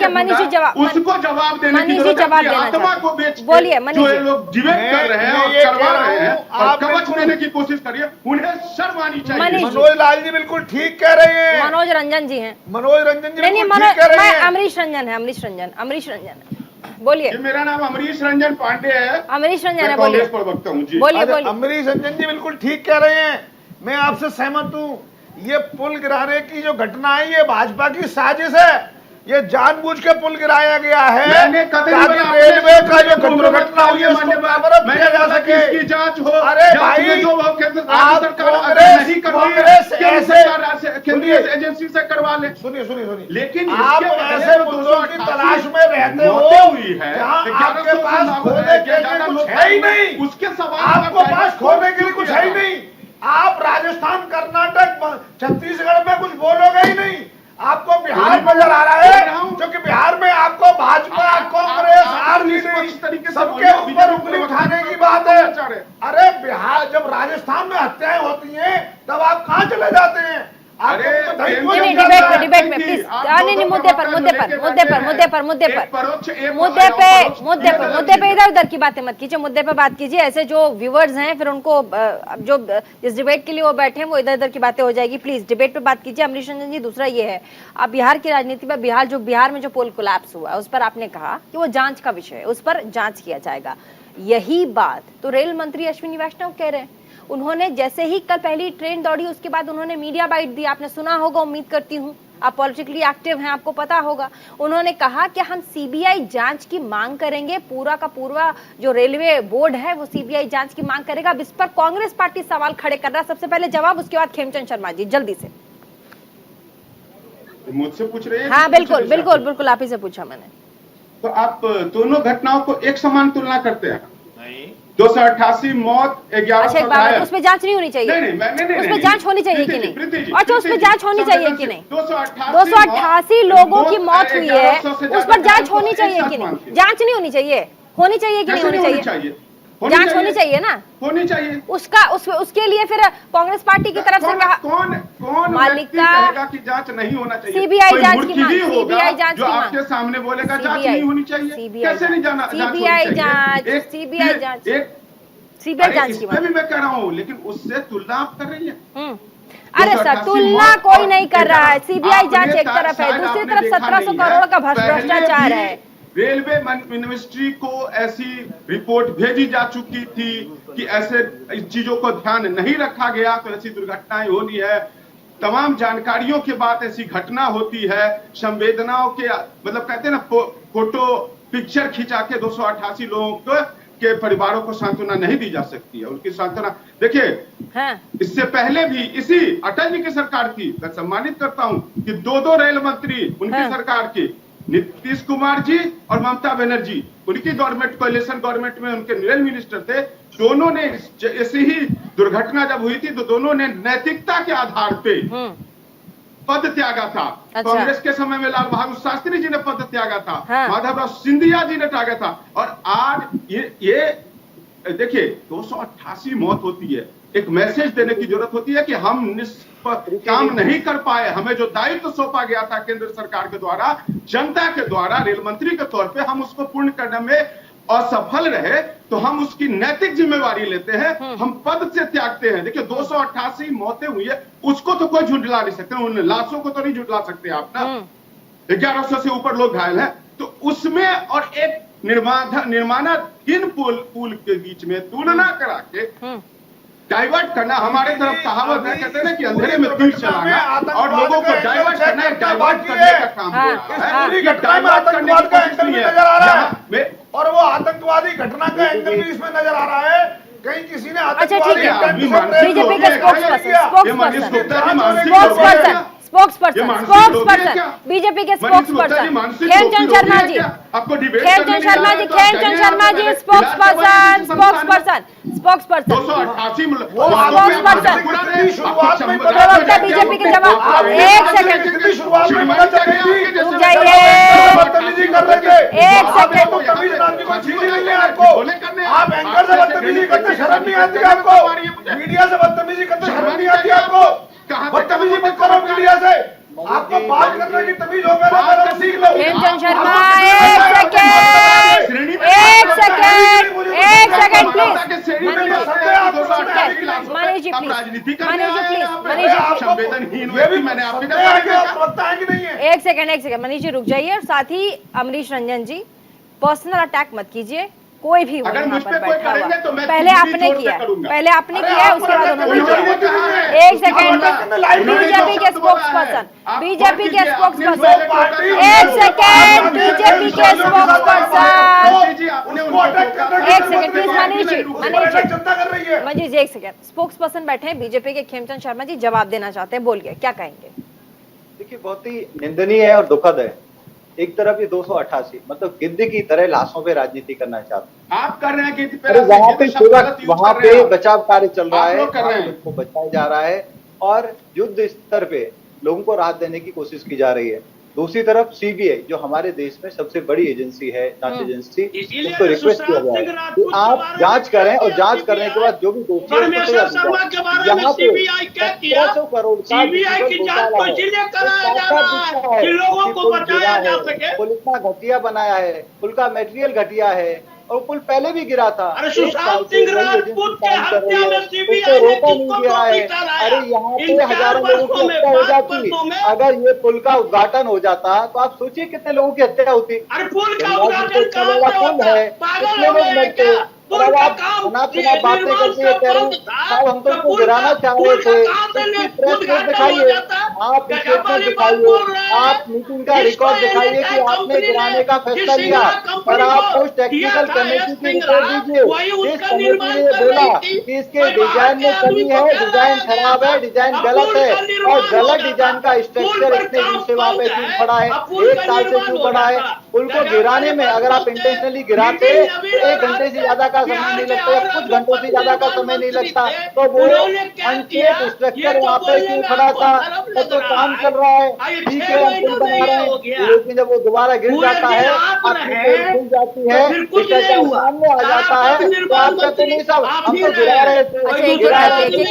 उसको जवाब देने की जरूरत है। आत्मा को बेच के जो लोग जीवित कर रहे हैं और करवा रहे हैं और कवच देने की कोशिश कर रही है, उन्हें शर्म आनी चाहिए। मनोज लाल जी बिल्कुल ठीक कह रहे हैं, मनोज रंजन जी हैं, मनोज रंजन जी नहीं ठीक कह रहे हैं। अमरीश रंजन है, अमरीश रंजन बोलिए। मेरा नाम अमरीश रंजन पांडे है, अमरीश रंजन है, कांग्रेस प्रवक्ता हूँ जी। बोलिए बोलिए। अमरीश रंजन जी बिल्कुल ठीक कह रहे हैं, मैं आपसे सहमत हूँ। ये पुल गिराने की जो घटना है, ये भाजपा की साजिश है। ये जानबूझ के पुल गिराया गया है ताकि रेलवे का जो दुर्घटना हुई है उसको बराबर किया जा सके। इसकी जांच हो। अरे भाई, आप कांग्रेस ऐसे केंद्रीय एजेंसी से करवा ले। सुनिए, लेकिन आप ऐसे मुद्दों की तलाश में रहते हो हुई है, जहाँ आपके पास खोने के लिए कुछ है ही नहीं, उसके सवाल आपको पास खोने के लिए कुछ है ही नहीं। आप राजस्थान, कर्नाटक, छत्तीसगढ़ में कुछ बोलोगे ही नहीं। आपको बिहार नजर आ रहा है, क्योंकि बिहार में आपको भाजपा, कांग्रेस, आरजेडी सबके ऊपर उंगली उठाने की बात है। अरे बिहार, जब राजस्थान में हत्याएं होती हैं तब आप कहां चले जाते हैं? डिबेट में प्लीज, नहीं मुद्दे पे इधर उधर की बातें मत कीजिए, मुद्दे पे बात कीजिए। ऐसे जो व्यूअर्स हैं फिर उनको जो इस डिबेट के लिए वो बैठे हैं वो इधर उधर की बातें हो जाएगी। प्लीज डिबेट पे बात कीजिए अमरीश रंजन जी। दूसरा ये है, आप बिहार की राजनीति पर, बिहार में जो पोल कोलैप्स हुआ उस पर आपने कहा कि वो जांच का विषय है, उस पर जांच किया जाएगा। यही बात तो रेल मंत्री अश्विनी वैष्णव कह रहे हैं। उन्होंने जैसे ही कल पहली ट्रेन दौड़ी उसके बाद उन्होंने मीडिया बाइट दी, आपने सुना होगा, उम्मीद करती हूं आप पॉलिटिकली एक्टिव हैं, आपको पता होगा। उन्होंने कहा कि हम सीबीआई जांच की मांग करेंगे, पूरा का पूरा जो रेलवे बोर्ड है वो सीबीआई जांच की मांग करेगा। अब इस पर कांग्रेस पार्टी सवाल खड़े कर रहा है। सबसे पहले जवाब, उसके बाद खेमचंद शर्मा जी जल्दी से। मुझसे पूछ रहे हैं? हाँ बिल्कुल आप ही से पूछा मैंने। तो आप दोनों घटनाओं को एक समान तुलना करते हैं? 288 मौत, 1100 घायल। उसमें जांच नहीं होनी चाहिए? नहीं, उसमें जांच होनी चाहिए कि नहीं? अच्छा, उसमें जांच होनी चाहिए कि नहीं? 288 लोगों की मौत हुई है, उस पर जांच होनी चाहिए कि नहीं? जांच नहीं होनी चाहिए? होनी चाहिए कि नहीं होनी चाहिए? जांच होनी चाहिए ना? होनी चाहिए। उसके लिए फिर कांग्रेस पार्टी की तरफ से कहा कौन मालिका की जांच नहीं होना चाहिए? सीबीआई जांच की मांग, सीबीआई जांच की मांग। आपके सामने बोलेगा जांच नहीं होनी चाहिए, कैसे नहीं जाना? सीबीआई जांच की मांग भी मैं कह रहा हूँ, लेकिन उससे तुलना आप कर रही है। अरे सर, तुलना कोई नहीं कर रहा है। सीबीआई जांच एक तरफ है, दूसरी तरफ 1700 करोड़ का भ्रष्टाचार है। रेलवे मिनिस्ट्री को ऐसी रिपोर्ट भेजी जा चुकी थी कि ऐसे चीजों को ध्यान नहीं रखा गया तो ऐसी दुर्घटनाएं होनी है। तमाम जानकारियों के बाद ऐसी घटना होती है। संवेदनाओं के मतलब कहते हैं ना, फोटो पिक्चर खिंचा के 288 लोगों के परिवारों को सांत्वना नहीं दी जा सकती है। उनकी सांत्वना देखिए, हाँ। इससे पहले भी इसी अटल जी की सरकार थी, मैं सम्मानित करता हूं कि दो रेल मंत्री उनकी हाँ। सरकार की, नीतीश कुमार जी और ममता बनर्जी, उनकी गवर्नमेंट, कोalition गवर्नमेंट में उनके रेल मिनिस्टर थे। दोनों ने ऐसी ही दुर्घटना जब हुई थी तो दोनों ने नैतिकता के आधार पे पद त्यागा था। अच्छा। कांग्रेस के समय में लाल बहादुर शास्त्री जी ने पद त्यागा था, हाँ। माधवराव सिंधिया जी ने त्यागा था। और आज ये देखिए 288 मौत होती है। एक मैसेज देने की जरूरत होती है कि हम काम नहीं कर पाए। हमें जो दायित्व सौंपा गया था केंद्र सरकार के द्वारा, जनता के द्वारा, रेल मंत्री के तौर पे हम उसको पूर्ण करने में असफल रहे तो हम उसकी नैतिक जिम्मेवारी लेते हैं, हम पद से त्यागते हैं। देखिए 288 मौतें हुई है, उसको तो कोई झुंझला नहीं सकते, उन लाशों को तो नहीं झुंझला सकते आप ना। 1100 से ऊपर लोग घायल हैं, तो उसमें और एक निर्माणाधीन पुल के बीच में तुलना करा के डाइवर्ट करना, हमारे तरफ कहावत है, कहते हैं ना कि अंधेरे में तीर चलाना और लोगों को डाइवर्ट करना, डाइवर्ट करने का काम हो रहा है। डाइवर्ट करने की कोशिश नहीं है और वो आतंकवादी घटना का एंगल भी इसमें नजर आ रहा है। कहीं किसी ने बीजेपी के बीजेपी के spokesperson Khemchand Sharma ji, Khemchand Sharma ji, Khemchand Sharma ji, spokesperson BJP के जवाब। एक सेकंड रुक जाइए, एक सेकंड। आप एंकर से बदतमीजी करते शर्म नहीं आती आपको? मीडिया से बदतमीजी करते शर्म नहीं आती आपको? बदतमीजी मत करो मीडिया से, आपको बात करने की तमीज होगा ना, सीख लो। खेमचंद शर्मा एक second please. Manish ji please, एक सेकंड मनीष जी रुक जाइए। और साथ ही अमरीश रंजन जी, पर्सनल अटैक मत कीजिए, कोई भी अगर मुझ पे कोई करेंगे तो मैं पहले आपने किया है, उसके बाद उन्होंने। एक सेकंड, बीजेपी के स्पोक्सपर्सन, बीजेपी के स्पोक्सपर्सन, एक सेकंड, बीजेपी के स्पोक्सपर्सन, एक सेकंड प्लीज। मनीष जी एक सेकंड, स्पोक्सपर्सन बैठे हैं बीजेपी के खेमचंद शर्मा जी, जवाब देना चाहते हैं, बोलिए क्या कहेंगे? देखिए बहुत ही निंदनीय है और दुखद है। एक तरफ ये 288 मतलब गिद्ध की तरह लाशों पे राजनीति करना चाहते हैं। आप कर रहे हैं गिद्ध पे, वहाँ पे बचाव कार्य चल रहा है, उनको बचाया जा रहा है और युद्ध स्तर पे लोगों को राहत देने की कोशिश की जा रही है। दूसरी तरफ सीबीआई जो हमारे देश में सबसे बड़ी एजेंसी है, जांच एजेंसी, उसको रिक्वेस्ट किया गया है कि आप जांच करें और जांच करने के बाद जो भी दोषी है यहाँ पे 1700 करोड़ का पुल इतना घटिया बनाया है, पुल का मटेरियल घटिया है और पुल पहले भी गिरा था। सुशांत सिंह राजपूत के हत्या में सीबीआई ने किसको दोषी ठहराया? अरे यहाँ पे हजारों लोगों की हत्या हो जाती। अगर ये पुल का उद्घाटन हो जाता तो आप सोचिए कितने लोगों की हत्या होती। अरे पुल का उद्घाटन कहाँ पे होता है? कितने लोग मरते। अब आप बातें करके कह रहे हैं साहब हम तो इसको गिराना चाह रहे थे, इसकी प्रेस दिखाइए, आप स्टेटमेंट दिखाइए, आप मीटिंग का रिकॉर्ड दिखाइए कि आपने गिराने का फैसला लिया और आप उस टेक्निकल कमेटी की रिपोर्ट दीजिए। इस कमेटी ने बोला कि इसके डिजाइन में कमी है, डिजाइन खराब है, डिजाइन गलत है और गलत डिजाइन का स्ट्रक्चर इतने दिन से वहाँ पे क्यों पड़ा है, 1 साल से क्यों पड़ा है। पुल को गिराने में अगर आप इंटेंशनली गिराते तो 1 घंटे से ज्यादा का समय नहीं लगता, कुछ घंटों से ज्यादा का समय नहीं लगता। तो वो अनचेक स्ट्रक्चर वहाँ पे क्यों खड़ा था? तो काम चल रहा है, ठीक है, हम पुल बना रहे हैं, लेकिन जब वो दोबारा गिर जाता है, खुल जाती है, सामने आ जाता है तो आप कहते नहीं साहब हम तो गिरा रहे थे। एक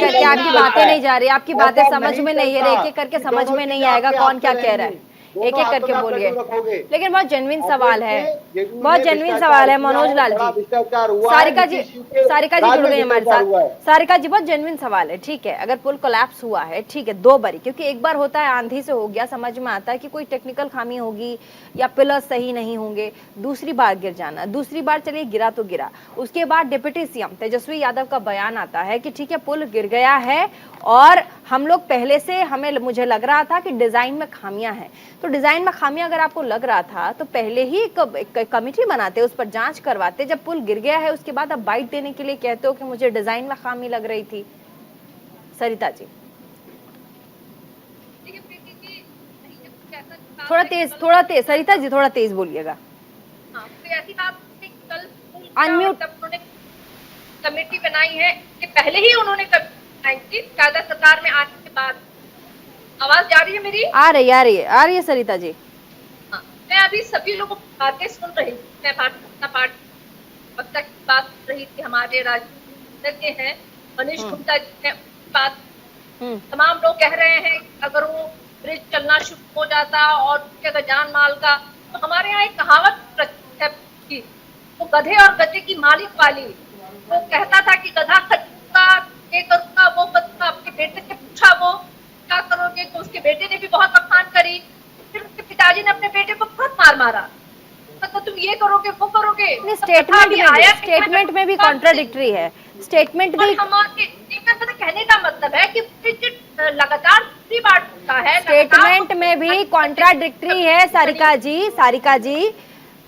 करके आपकी बातें नहीं जा रही, आपकी बातें समझ में नहीं है, एक एक करके समझ में नहीं आएगा कौन क्या कह रहा है। एक एक करके बोलिए, रखोगे। लेकिन बहुत जेन्युइन सवाल है, JDU बहुत ने जेन्युइन भ्रष्टाचार सवाल है किया मनोज लाल बड़ा जी। भ्रष्टाचार हुआ है, सारिका जी, नीतीश के सारिका जी राज जुड़ में गई हमारे भ्रष्टाचार हुआ साथ। है। सारिका जी, बहुत जेन्युइन सवाल है, ठीक है, अगर पुल कोलैप्स हुआ है, ठीक है, 2 बारी, क्योंकि एक बार होता है आंधी से हो गया, समझ में आता है कि कोई टेक्निकल खामी होगी या पिलर सही नहीं होंगे, दूसरी बार गिर जाना, दूसरी बार चलिए गिरा तो गिरा, उसके बाद डिप्टी सीएम तेजस्वी यादव का बयान आता है कि ठीक है पुल गिर गया है और हम लोग पहले से मुझे लग रहा था कि डिजाइन में खामियां हैं। तो डिजाइन में खामियां अगर आपको लग रहा था तो पहले ही कमेटी बनाते, उस पर जांच करवाते। जब पुल गिर गया है उसके बाद आप बाइट देने के लिए कहते हो कि मुझे डिजाइन में खामी लग रही थी। सरिता जी थोड़ा तेज सरिता जी थोड़ा तेज बोलिएगा। ऐसी बात कल अनम्यूट कमेटी बनाई है कि पहले ही उन्होंने बनाई थी कायदा सरकार में आने के बाद। आवाज जा रही है मेरी? आ रही है सरिता जी। हाँ, मैं अभी सभी लोगों की बातें सुन रही थी। मैं भारतीय जनता पार्टी वक्ता की बात सुन रही थी, हमारे राजनीतिज्ञ हैं मनीष गुप्ता जी ने बात, तमाम लोग कह रहे हैं अगर वो ब्रिज चलना शुरू हो जाता और अगर जान माल का, तो हमारे यहाँ एक कहावत है कि वो गधे और गधे की मालिक वाली, वो कहता था कि गधा खरीदूंगा, ये करूंगा, वो करूंगा। अपने बेटे से पूछा वो क्या करोगे, तो उसके बेटे ने भी बहुत अफवान करी। फिर उसके पिताजी ने अपने बेटे को बहुत मार मारा, तो तुम ये करोगे वो करोगे। स्टेटमेंट में भी कॉन्ट्राडिक्टरी है, स्टेटमेंट भी कहने का मतलब है कि लगातार दूसरी बार टूटा है, स्टेटमेंट में भी कॉन्ट्राडिक्टरी है। सारिका जी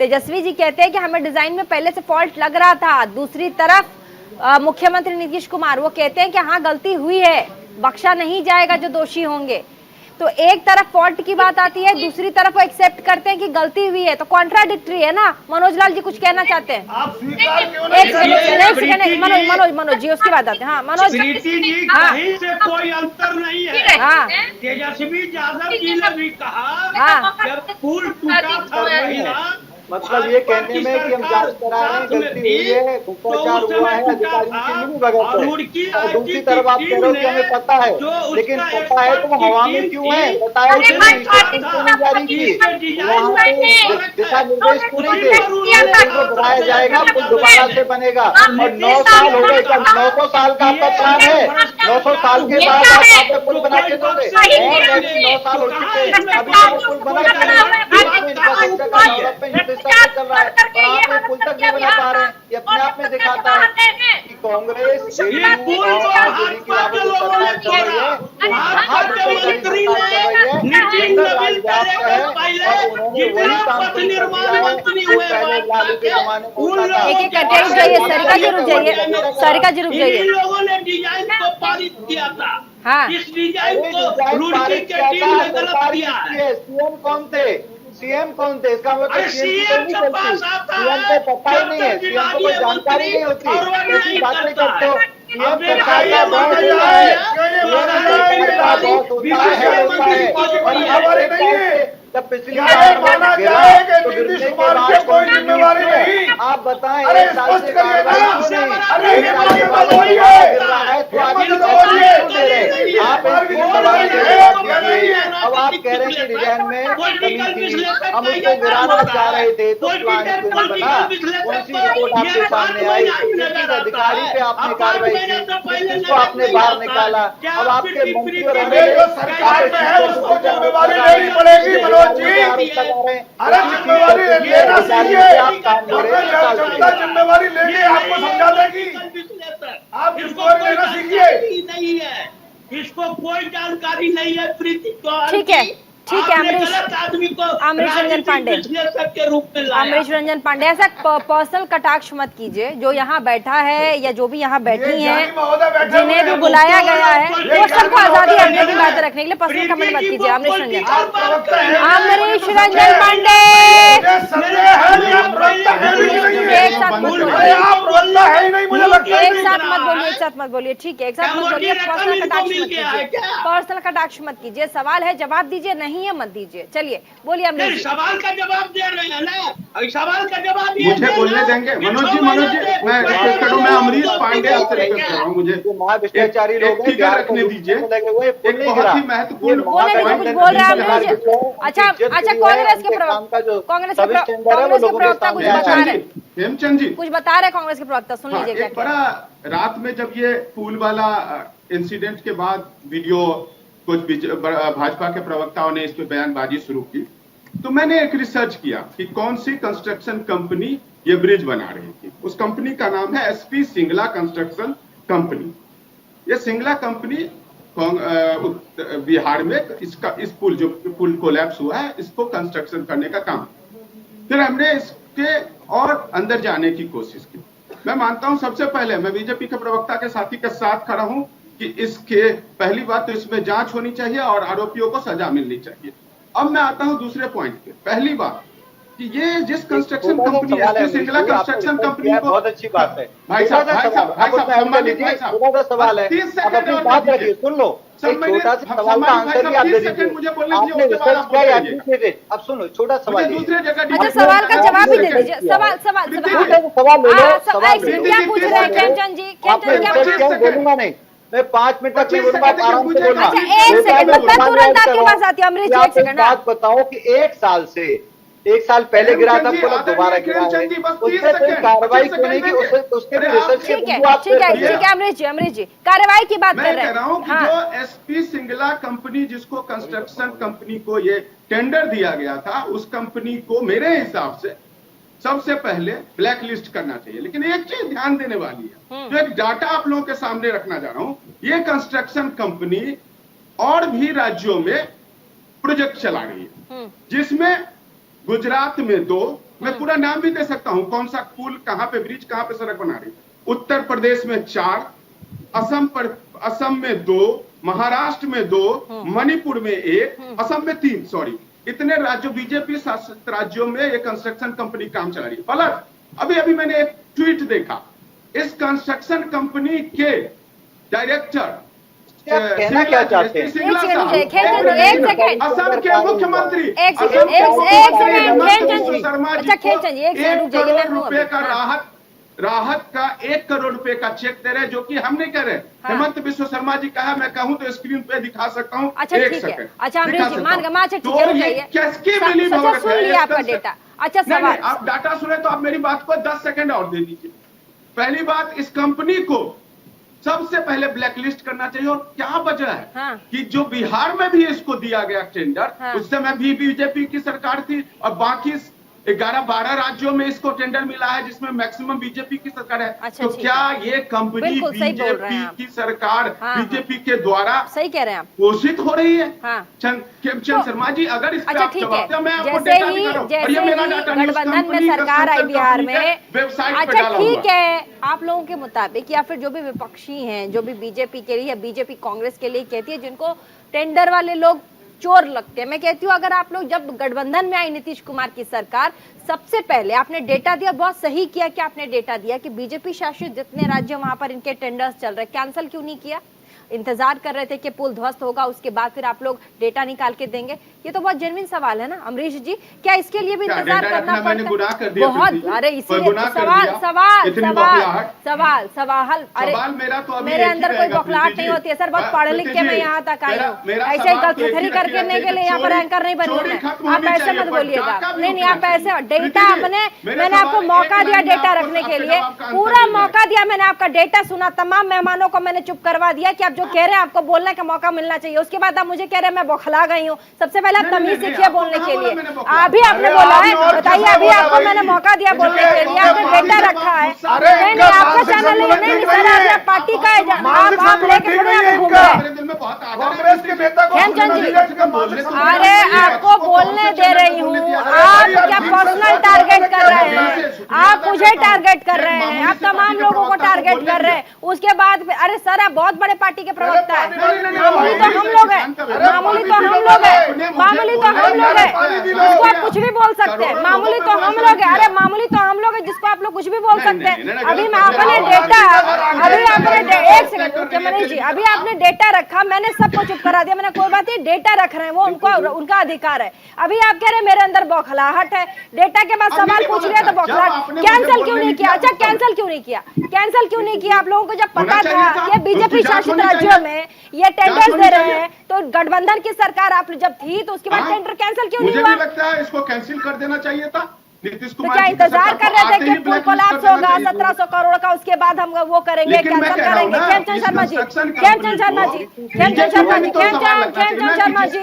तेजस्वी जी कहते हैं कि हमें डिजाइन में पहले से फॉल्ट लग रहा था, दूसरी तरफ मुख्यमंत्री नीतीश कुमार वो कहते हैं कि हाँ गलती हुई है, बख्शा नहीं जाएगा जो दोषी होंगे। तो एक तरफ फॉल्ट की बात आती है, दूसरी तरफ वो एक्सेप्ट करते हैं कि गलती हुई है, तो कॉन्ट्राडिक्टरी है ना। मनोज लाल जी कुछ कहना चाहते हैं? आप स्वीकार क्यों नहीं? मनोज जी उसकी बात आते हैं। हाँ मनोज जी, कहीं से कोई अंतर नहीं है। हाँ तेजस्वी यादव जी ने भी कहा हाँ जब पुल टूटा था, मतलब ये कहने में कि हम जांच करा रहे हैं, गलती हुई है, भ्रष्टाचार हुआ है, अधिकारियों की नहीं भगत है। और दूसरी तरफ आप कह रहे हो कि हमें पता है, लेकिन पता है तो हवा में क्यों है? बताया जारी की, वहाँ पे दिशा निर्देश पूरे थे, बनाया जाएगा, पुल दोबारा से बनेगा। और 9 साल हो गए, क्या 900 साल का आपका प्लान है? 900 साल के बाद आप यहाँ पे पुल बना के दोगे? 9 साल हो चुके, अभी तक पुल बना चल रहा है और आप पुल तक नहीं बना पा रहे हैं। ये अपने आप में दिखाता है कि कांग्रेस जेडीयू और जेडीयू की सरकार चल रही है, उन्होंने वही काम पहले लालू के जमाने में। एक एक करके रुक जाइए, सरिका जी रुक जाइए। लोगों ने डिजाइन को पारित किया था। हाँ इस डिजाइन को रुड़की के टीम ने गलत किया है। सीएम कौन थे? इसका मतलब सीएम को पता ही नहीं है, सीएम को कोई जानकारी नहीं होती, ऐसी बातें करते हो। सीएम सरकार का बॉस होता है, जब पिछली बार गिरा तो गिरने के बाद कोई जिम्मेवारी नहीं। आप बताएं, अरे स्पष्ट करिए ना, अरे ये आप अब आप कह रहे हैं कि डिजाइन में कमी थी, हम उसको गिराना चाह रहे थे तो प्लान क्यों नहीं बना? कौन सी रिपोर्ट आपके सामने आई? किस अधिकारी पे आपने कार्रवाई की, किसको आपने बाहर निकाला? अब आपके मंत्री और जो सरकार में है उसको जिम्मेवारी लेनी पड़ेगी मनोज जी। अरे जिम्मेवारी लेना चाहिए, जनता जिम्मेवारी लेके आपको समझा देगी। आप जिम्मेवारी लेना सीखिए। नहीं है, इसको कोई जानकारी नहीं है प्रीति को। ठीक है अमरीश रंजन पांडे, के रूप में अमरीश रंजन पांडे, ऐसा पर्सनल कटाक्ष मत कीजिए। जो यहाँ बैठा है या जो भी यहाँ बैठी हैं, जिन्हें भी बुलाया गया है, वो सबको आजादी है अपनी बातें रखने के लिए। पर्सनल कमेंट मत कीजिए। अमरीश रंजन पांडे एक साथ मत बोलिए, ठीक है, एक साथ मत बोलिए। पर्सनल कटाक्ष मत कीजिए, सवाल है जवाब दीजिए, नहीं है मत दीजिए। चलिए बोलिए अमरीश नहीं, जी। सवाल का जवाब दे रहे हैं ना, अभी सवाल का जवाब ये मुझे बोलने देंगे मनोज जी, मैं रिक्वेस्ट कर रहा हूं, मैं अमरीश पांडे आपसे रिक्वेस्ट कर रहा हूं, मुझे जो महाभ्रष्टाचारी लोग हैं, फिगर बिहार को रखने लूटने दीजिए। में लगे हुए, पुल एक नहीं बहुत गिरा। ही महत्वपूर्ण ये बोलने दीजिए, कुछ बोल रहे हैं अमरीश जी। अच्छा कांग्रेस के प्रवक्ता कुछ बता रहे हैं, हेमचंद जी, कुछ बता रहे हैं कांग्रेस के प्रवक्ता, सुन हाँ, लीजिए क्या एक बड़ा रात में जब ये पुल वाला इंसिडेंट के बाद वीडियो कुछ भाजपा के प्रवक्ताओं ने इस पे बयानबाजी शुरू की, तो मैंने एक रिसर्च किया कि कौन सी कंस्ट्रक्शन कंपनी ये ब्रिज बना रही थी। उस कंपनी का नाम है एसपी सिंगला कंस्ट्रक्शन कंपनी। ये सिंगला कंपनी बिहार में इस पुल कोलैप्स हुआ है, इसको कंस्ट्रक्शन करने का काम। फिर हमने इसके और अंदर जाने की कोशिश की। मैं मानता हूं सबसे पहले मैं बीजेपी के प्रवक्ता के साथी के साथ खड़ा हूं कि इसके पहली बात तो इसमें जांच होनी चाहिए और आरोपियों को सजा मिलनी चाहिए। अब मैं आता हूं दूसरे पॉइंट पे। पहली बात कि ये जिस construction company SP Singla construction company को, बहुत अच्छी बात है। भाई साहब सम्मानित भाई साहब, छोटा सा सवाल है, 30 आप अपनी सेकंड बात रखिए, सुन लो। एक छोटा सा सवाल का आंसर भी आप दे दीजिए। आपने रिसर्च किया या नहीं? अब सुनो, छोटा सवाल है। दूसरे जगह अच्छा सवाल का जवाब ही दे दीजिए। सवाल सवाल ले लो, क्या सवाल ले लो। क्या पूछ रहे हैं खेमचंद जी? आपने खेमचंद रिसर्च किया, बोलूंगा नहीं, मैं 5 मिनट तक नहीं बोलूंगा, आप आराम से बोलना। अच्छा, एक सेकंड, मैं तुरंत आपके पास आती हूँ अमरीश जी, एक सेकंड। बात बताओ कि एक साल पहले गिरा था पुल, दोबारा गिरा है, उसमें कोई कार्रवाई क्यों नहीं की? उसके भी रिसर्च के ठीक है बिंदु आप ठीक है फिर ठीक है अमरीश जी कार्रवाई की बात मैं कर रहे कह रहा हूं हैं। कि हाँ, जो एसपी सिंगला कंपनी जिसको कंस्ट्रक्शन कंपनी को ये टेंडर दिया गया था, उस कंपनी को मेरे हिसाब से सबसे पहले ब्लैक लिस्ट करना चाहिए। लेकिन एक चीज ध्यान देने वाली है, जो एक डाटा आप लोगों के सामने रखना जा रहा हूं, ये कंस्ट्रक्शन कंपनी और भी राज्यों में प्रोजेक्ट चला रही है, जिसमें गुजरात में 2, मैं पूरा नाम भी दे सकता हूं कौन सा पुल, कहां पे ब्रिज, कहां पे सड़क बना रही, उत्तर प्रदेश में 4, असम में 2, महाराष्ट्र में 2, मणिपुर में 1, असम में 3, सॉरी, इतने राज्यों, बीजेपी शासित राज्यों में ये कंस्ट्रक्शन कंपनी काम चला रही है। पलट अभी मैंने एक ट्वीट देखा, इस कंस्ट्रक्शन कंपनी के डायरेक्टर कहना क्या चाहते हैं? एक सेकंड, असम के मुख्यमंत्री एक सेकंड, असम के एक मुख्यमंत्री सेकंड, हेमंत खेमचंद बिस्वा जी। शर्मा जी अच्छा, को खेमचंद जी, एक सेकंड रुक जाइए, 1 मैं करोड़ हूं रुपए का अभी। राहत का 1 करोड़ रुपए का चेक दे रहे, जो कि हम नहीं कह रहे, हेमंत बिस्वा शर्मा जी कहा, मैं कहूं तो स्क्रीन पे दिखा सकता हूं। अच्छा एक ठीक है, सेकंड अच्छा अमरीश दिखा जी सकता मान हूं। गया, अच्छा ठीक तो है रुक ये जाइए। किसकी बिलीव अच्छा, हो सुन रखा है? लिया इस आपका कंसेप्ट- डेटा। अच्छा नहीं, सवाल, आप डाटा सुने तो आप मेरी बात को 10 सेकंड और दे दीजिए। पहली बात, इस कंपनी को सबसे पहले ब्लैकलिस्ट करना चाहिए। और क्या वजह है हाँ। कि जो बिहार में भी इसको दिया गया टेंडर, हाँ। उस समय भी बीजेपी की सरकार थी, और बाकी 11-12 राज्यों में इसको टेंडर मिला है जिसमें मैक्सिमम बीजेपी की सरकार है। अच्छा, तो ठीक क्या ये कंपनी बिल्कुल सही बोल रहे हैं बीजेपी आप। की सरकार, हाँ, बीजेपी के द्वारा सही कह रहे हैं आप। पोषित हो रही है? हाँ। खेमचंद शर्मा जी, अगर इस पे अच्छा आप ठीक जवाब दें, मैं है, आपको जैसे डेटा ही दिखा रहा हूं। और ये जैसे मेरा ही डाटा न्यूज़ गठबंधन में कंपनी, सरकार आई कंस्ट्रक्शन बिहार कंपनी में, के वेबसाइट पे अच्छा डाला ठीक हुआ है, आप लोगों के मुताबिक या फिर जो भी विपक्षी हैं, जो भी बीजेपी के लिए या बीजेपी कांग्रेस के लिए कहती है, जिनको टेंडर वाले लोग चोर लगते हैं, मैं कहती हूँ अगर आप लोग जब गठबंधन में आई नीतीश कुमार की सरकार, सबसे पहले आपने डेटा दिया, बहुत सही किया कि आपने डेटा दिया कि बीजेपी शासित जितने राज्य वहां पर इनके टेंडर्स चल रहे, कैंसिल क्यों नहीं किया? इंतजार कर रहे थे कि पुल ध्वस्त होगा, उसके बाद फिर आप लोग डेटा निकाल के देंगे। ये तो बहुत जेन्युइन सवाल है ना अमरीश जी, क्या इसके लिए भी इंतजार करना पड़ता है? बहुत, अरे इसीलिए सवाल अरे मेरे अंदर कोई बौखलाहट नहीं होती है सर, बहुत पढ़ लिख के मैं यहाँ तक आई हूँ, ऐसे ही गलथरी करने के लिए यहाँ पर एंकर नहीं बनी हूँ। आप ऐसे मत बोलिएगा, नहीं आप ऐसे डेटा मैंने आपको मौका दिया डेटा रखने के लिए, पूरा मौका दिया मैंने, आपका डेटा सुना, तमाम मेहमानों को मैंने चुप करवा दिया कि आप जो कह रहे हैं आपको बोलने का मौका मिलना चाहिए। उसके बाद आप मुझे कह रहे हैं मैं बौखला गई हूँ। सबसे पहले आप तमीज सीखिए बोलने के लिए। अभी आपने बोला है, बताइए, अभी आपको मैंने मौका दिया बोलने के लिए, आपने डेटा रखा है। नहीं नहीं आपका चैनल है, नहीं सर आप पार्टी का है, आप लेके थोड़े आप घूम रहे हैं। हेमचंद जी, अरे आपको बोलने दे रही हूँ, आप क्या पर्सनल टारगेट कर रहे हैं? आप मुझे टारगेट कर रहे हैं, आप तमाम लोगों को टारगेट कर रहे हैं। उसके बाद अरे सर आप बहुत बड़े पार्टी के प्रवक्ता है, मामूली तो हम लोग हैं, मामूली तो हम लोग हैं, मामूली तो हम लोग हैं। जिसको आप कुछ भी बोल सकते हैं, मामूली तो हम लोग हैं, अरे मामूली तो हम लोग हैं जिसको आप लोग कुछ भी बोल सकते हैं। अभी मैं अपने डेटा, अभी आपने एक सेकंड मनीष जी, अभी आपने डेटा रखा, मैंने सबको चुप करा दिया, मैंने कोई बात नहीं, डेटा रख रहे हैं वो उनका अधिकार है। अभी आप कह रहे हैं मेरे अंदर बौखलाहट है, डेटा के बाद सवाल पूछ लिया तो बौखलाहट, कैंसिल क्यों नहीं किया? अच्छा कैंसिल क्यों नहीं किया? कैंसिल क्यों नहीं किया? आप लोगों को जब पता था ये बीजेपी शासित राज्यों में ये टेंडर्स दे रहे हैं, तो गठबंधन की सरकार आप जब थी तो उसके बाद टेंडर कैंसिल क्यों नहीं हुआ? मुझे भी लगता है इसको कैंसिल कर देना चाहिए था। नीतीश तो कुमार क्या इंतजार कर रहे थे कि पुल कोलैप्स होगा 1700 करोड़ का, उसके बाद हम वो करेंगे, कैंसिल करेंगे? खेमचंद शर्मा जी, खेमचंद शर्मा जी, खेमचंद शर्मा जी, खेमचंद शर्मा जी,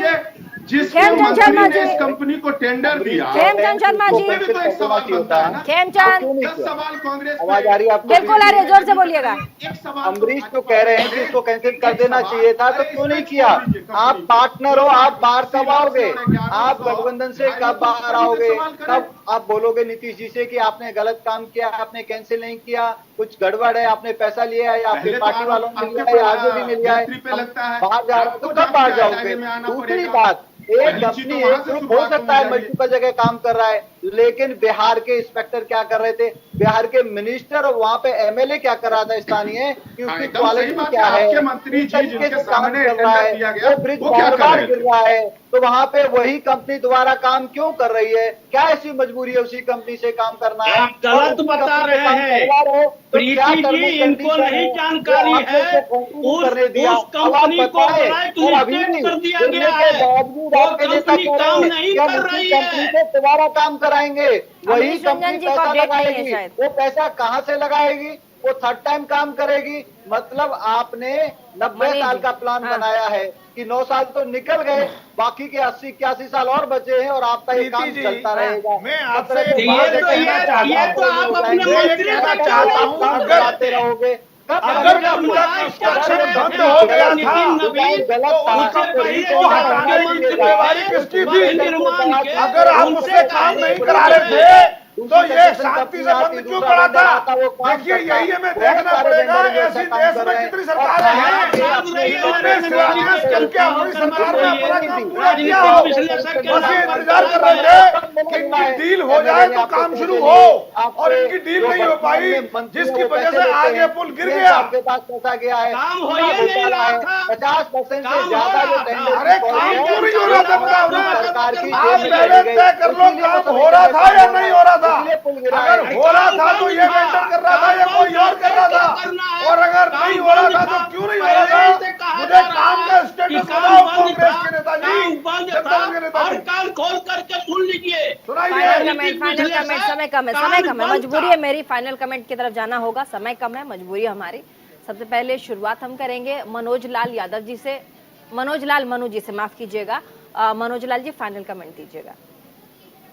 खेमचंद शर्मा जी, इस कंपनी को टेंडर दिया, खेमचंद शर्मा जी, तो एक सवाल बनता है ना। खेमचंद 10 सवाल कांग्रेस आवाज आ रही है आपको? बिल्कुल आ रही है, जोर से बोलिएगा। एक सवाल अमरीश तो कह रहे हैं कि इसको कैंसिल कर देना चाहिए था, तो क्यों नहीं किया? आप पार्टनर हो, आप बाहर कब आओगे? आप गठबंधन से कब बाहर आओगे? कब आप बोलोगे नीतीश जी से कि आपने गलत काम किया, आपने कैंसिल नहीं किया, कुछ गड़बड़ है, आपने पैसा लिया है, आपकी पार्टी वालों ने लिया है, आगे भी मिल जाए, बाहर जा रहे हो तो कब बाहर जाओगे? दूसरी बात, एक कंपनी एक ग्रुप हो सकता है मल्टीपल जगह काम कर रहा है, लेकिन बिहार के इंस्पेक्टर क्या कर रहे थे, बिहार के मिनिस्टर और वहाँ पे एमएलए क्या कर रहा था स्थानीय, कि उसकी क्वालिटी क्या है, मंत्री किस तरीके से काम कर रहा है, वो ब्रिज बार गिर रहा है, तो वहाँ पे वही कंपनी दोबारा काम क्यों कर रही है? क्या ऐसी मजबूरी है उसी कंपनी से काम करना है? आप गलत बता रहे हैं प्रीति जी, इनको नहीं जानकारी है। उस कंपनी को ब्लैक लिस्टेड कर दिया गया है, वो कंपनी काम नहीं कर रही है। दोबारा काम कराएंगे, वही कंपनी जी को पैसा अपडेट नहीं है लगाएगी, शायद। वो पैसा कहाँ से लगाएगी? वो थर्ड टाइम काम करेगी। मतलब आपने 90 साल का प्लान बनाया है कि 9 साल तो निकल गए, बाकी के 80-81 साल और बचे हैं और आपका ये काम चलता रहेगा। मैं आपसे ये तो आप अपने मंत्री से चाहता हूँ, आते रहोगे। अगर पूरा कंस्ट्रक्शन बंद हो गया था तो उस कंपनी को हटाने की जिम्मेवारी किसकी थी? अगर आप उससे काम नहीं करा रहे थे तो ये शांति से बंद क्यों करा था? देखिए यही हमें देखना पड़ेगा, ऐसी देश में कितनी सरकारें हैं जिन्होंने शिलान्यास करके हमारी सरकार ने अपना काम पूरा किया हो, बस ये इंतजार कर रहे थे कि इनकी डील हो जाए तो काम शुरू हो, और इनकी डील नहीं हो पाई, जिसकी वजह से आगे पुल गिर गया। आपके पास पैसा गया है, काम हो ही नहीं रहा था। 50% से ज्यादा जो टेंडर, अरे काम क्यों नहीं हो रहा था बताओ ना? सरकार की आप पहले तय कर लो काम हो रहा था या नहीं हो रहा था। अगर हो रहा था तो ये वेंडर कर रहा था या कोई और कर रहा था, और अगर नहीं हो रहा था तो क्यों नहीं हो रहा था? मुझे काम का स्टेटस बताओ कांग्रेस के नेताजी, जनता के नेताजी। कान खोल करके सुन लीजिए। फाइनल कमेंट, समय कम है, समय कम है, मजबूरी है मेरी, फाइनल कमेंट की तरफ जाना होगा, समय कम है, मजबूरी है हमारी। सबसे पहले शुरुआत हम करेंगे मनोज लाल यादव जी से, मनु जी से, माफ कीजिएगा। मनोज लाल जी फाइनल कमेंट दीजिएगा।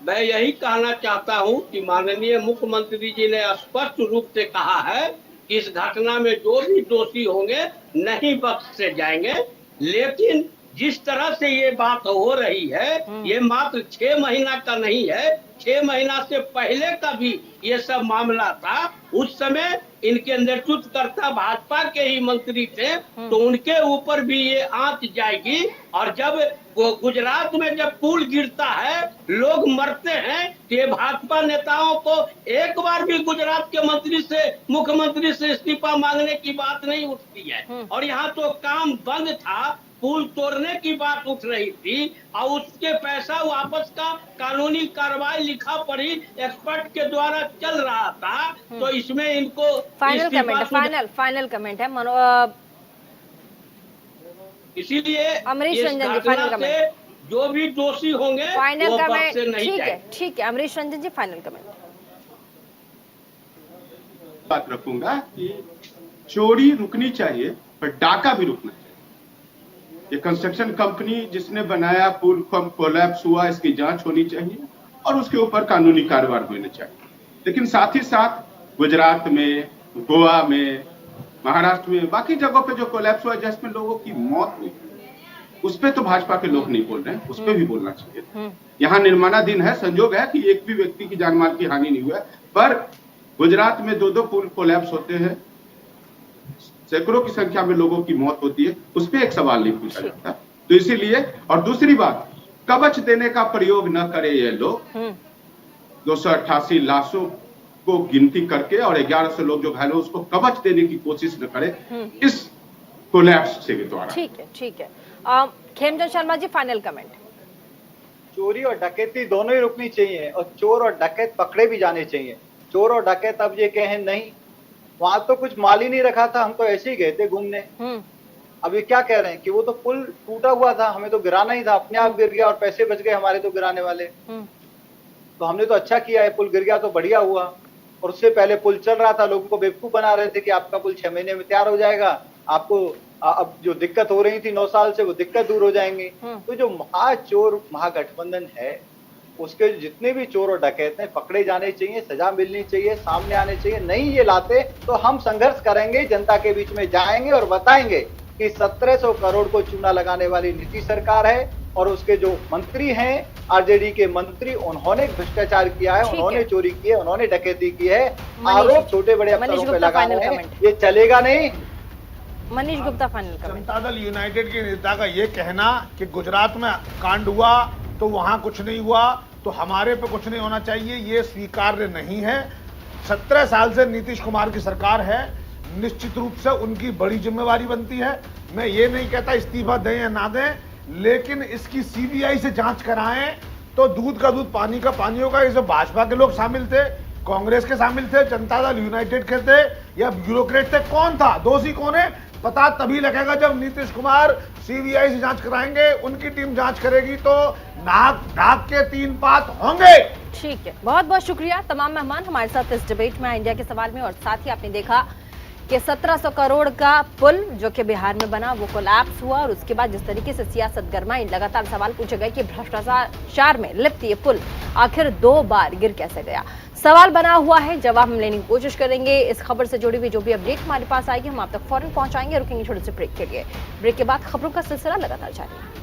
मैं यही कहना चाहता हूं कि माननीय मुख्यमंत्री जी ने स्पष्ट रूप से कहा है कि इस घटना में जो भी दोषी होंगे नहीं बख्शे जाएंगे, लेकिन जिस तरह से ये बात हो रही है ये मात्र 6 महीना का नहीं है, 6 महीना से पहले का भी ये सब मामला था। उस समय इनके नेतृत्वकर्ता भाजपा के ही मंत्री थे, तो उनके ऊपर भी ये आंच जाएगी। और जब गुजरात में जब पुल गिरता है, लोग मरते हैं, तो ये भाजपा नेताओं को एक बार भी गुजरात के मंत्री से, मुख्यमंत्री से इस्तीफा मांगने की बात नहीं उठती है। और यहाँ तो काम बंद था, पुल तोड़ने की बात उठ रही थी, और उसके पैसा वापस का कानूनी कार्रवाई लिखा पढ़ी एक्सपर्ट के द्वारा चल रहा था। तो इसमें इनको फाइनल कमेंट है इसीलिए अमरीश रंजन जी, फाइनल कमेंट। जो भी दोषी होंगे फाइनल वो कमेंट, बख्शे नहीं जाएंगे। ठीक है अमरीश रंजन जी, फाइनल कमेंट। बात रखूंगा कि चोरी रुकनी चाहिए पर डाका भी रुकना चाहिए। ये कंस्ट्रक्शन कंपनी जिसने बनाया पुल कोलैप्स हुआ, इसकी जांच होनी चाहिए और उसके ऊपर कानूनी कार्रवाई होनी चाहिए। लेकिन साथ ही साथ गुजरात में, गोवा में, महाराष्ट्र में, बाकी जगहों पे जो कोलैप्स हुआ जिसमें लोगों की मौत हुई, उस पे तो भाजपा के लोग नहीं बोल रहे हैं, उस पे भी बोलना चाहिए। यहाँ निर्माणाधीन है, संजोग है कि एक भी व्यक्ति की जान माल की हानि नहीं हुआ, पर गुजरात में 2-2 पुल कोलैप्स होते हैं, सैकड़ों की संख्या में लोगों की मौत होती है, उस पर एक सवाल नहीं पूछा जाता। तो इसीलिए, और दूसरी बात, कवच देने का प्रयोग न करे ये लोग। 288 लाशों को गिनती करके और 1100 लोग जो घायल हो उसको कवच देने की कोशिश न करे इस कोलैप्स के द्वारा। ठीक है। Khemchand Sharma ji, final comment. चोरी और डकैती दोनों ही रुकनी चाहिए और चोर और डकैत पकड़े भी जाने चाहिए। चोर और डकैत अब ये कहें नहीं, वहां तो कुछ माल ही नहीं रखा था, हम तो ऐसे ही गए थे घूमने। अब ये क्या कह रहे हैं कि वो तो पुल टूटा हुआ था, हमें तो गिराना ही था, अपने आप गिर गया और पैसे बच गए हमारे तो गिराने वाले। तो हमने तो अच्छा किया है, पुल गिर गया तो बढ़िया हुआ। और उससे पहले पुल चल रहा था, लोगों को बेवकूफ बना रहे थे कि आपका पुल 6 महीने में तैयार हो जाएगा, आपको अब जो दिक्कत हो रही थी 9 साल से वो दिक्कत दूर हो जाएंगी। तो जो महाचोर महागठबंधन है उसके जितने भी चोर और डकैत हैं पकड़े जाने चाहिए, सजा मिलनी चाहिए, सामने आने चाहिए। नहीं ये लाते तो हम संघर्ष करेंगे, जनता के बीच में जाएंगे और बताएंगे कि 1700 करोड़ को चूना लगाने वाली नीतीश सरकार है और उसके जो मंत्री हैं आरजेडी के मंत्री, उन्होंने भ्रष्टाचार किया है, उन्होंने चोरी की है, उन्होंने डकैती की है। आरोप छोटे बड़े अफसरों पे लगाने हैं, ये चलेगा नहीं। Manish Gupta, final comment. Janata Dal United के नेता का ये कहना कि गुजरात में कांड हुआ तो वहां कुछ नहीं हुआ तो हमारे पे कुछ नहीं होना चाहिए, ये स्वीकार्य नहीं है। 17 साल से नीतीश कुमार की सरकार है, निश्चित रूप से उनकी बड़ी जिम्मेवारी बनती है। मैं ये नहीं कहता इस्तीफा दें या ना दें, लेकिन इसकी सीबीआई से जांच कराएं तो दूध का दूध पानी का पानी होगा। इसमें भाजपा के लोग शामिल थे, कांग्रेस के शामिल थे, जनता दल यूनाइटेड के थे या ब्यूरोक्रेट थे, कौन था, दोषी कौन है, पता तभी लगेगा जब नीतीश कुमार सीबीआई से जांच कराएंगे, उनकी टीम जांच करेगी तो नाक ढाक के 3 बात होंगे। ठीक है, बहुत बहुत शुक्रिया तमाम मेहमान हमारे साथ इस डिबेट में इंडिया के सवाल में। और साथ ही आपने देखा कि 1700 करोड़ का पुल जो कि बिहार में बना वो कोलैप्स हुआ और उसके बाद जिस तरीके से सियासत गरमाई, लगातार सवाल पूछे गए कि भ्रष्टाचार में लिप्त ये पुल आखिर 2 बार गिर कैसे गया। सवाल बना हुआ है, जवाब हम लेने की कोशिश करेंगे। इस खबर से जुड़ी हुई जो भी अपडेट हमारे पास आएगी हम आप तक फौरन पहुंचाएंगे। रुकेंगे छोटे से ब्रेक के लिए। ब्रेक के बाद खबरों का सिलसिला लगातार जारी है।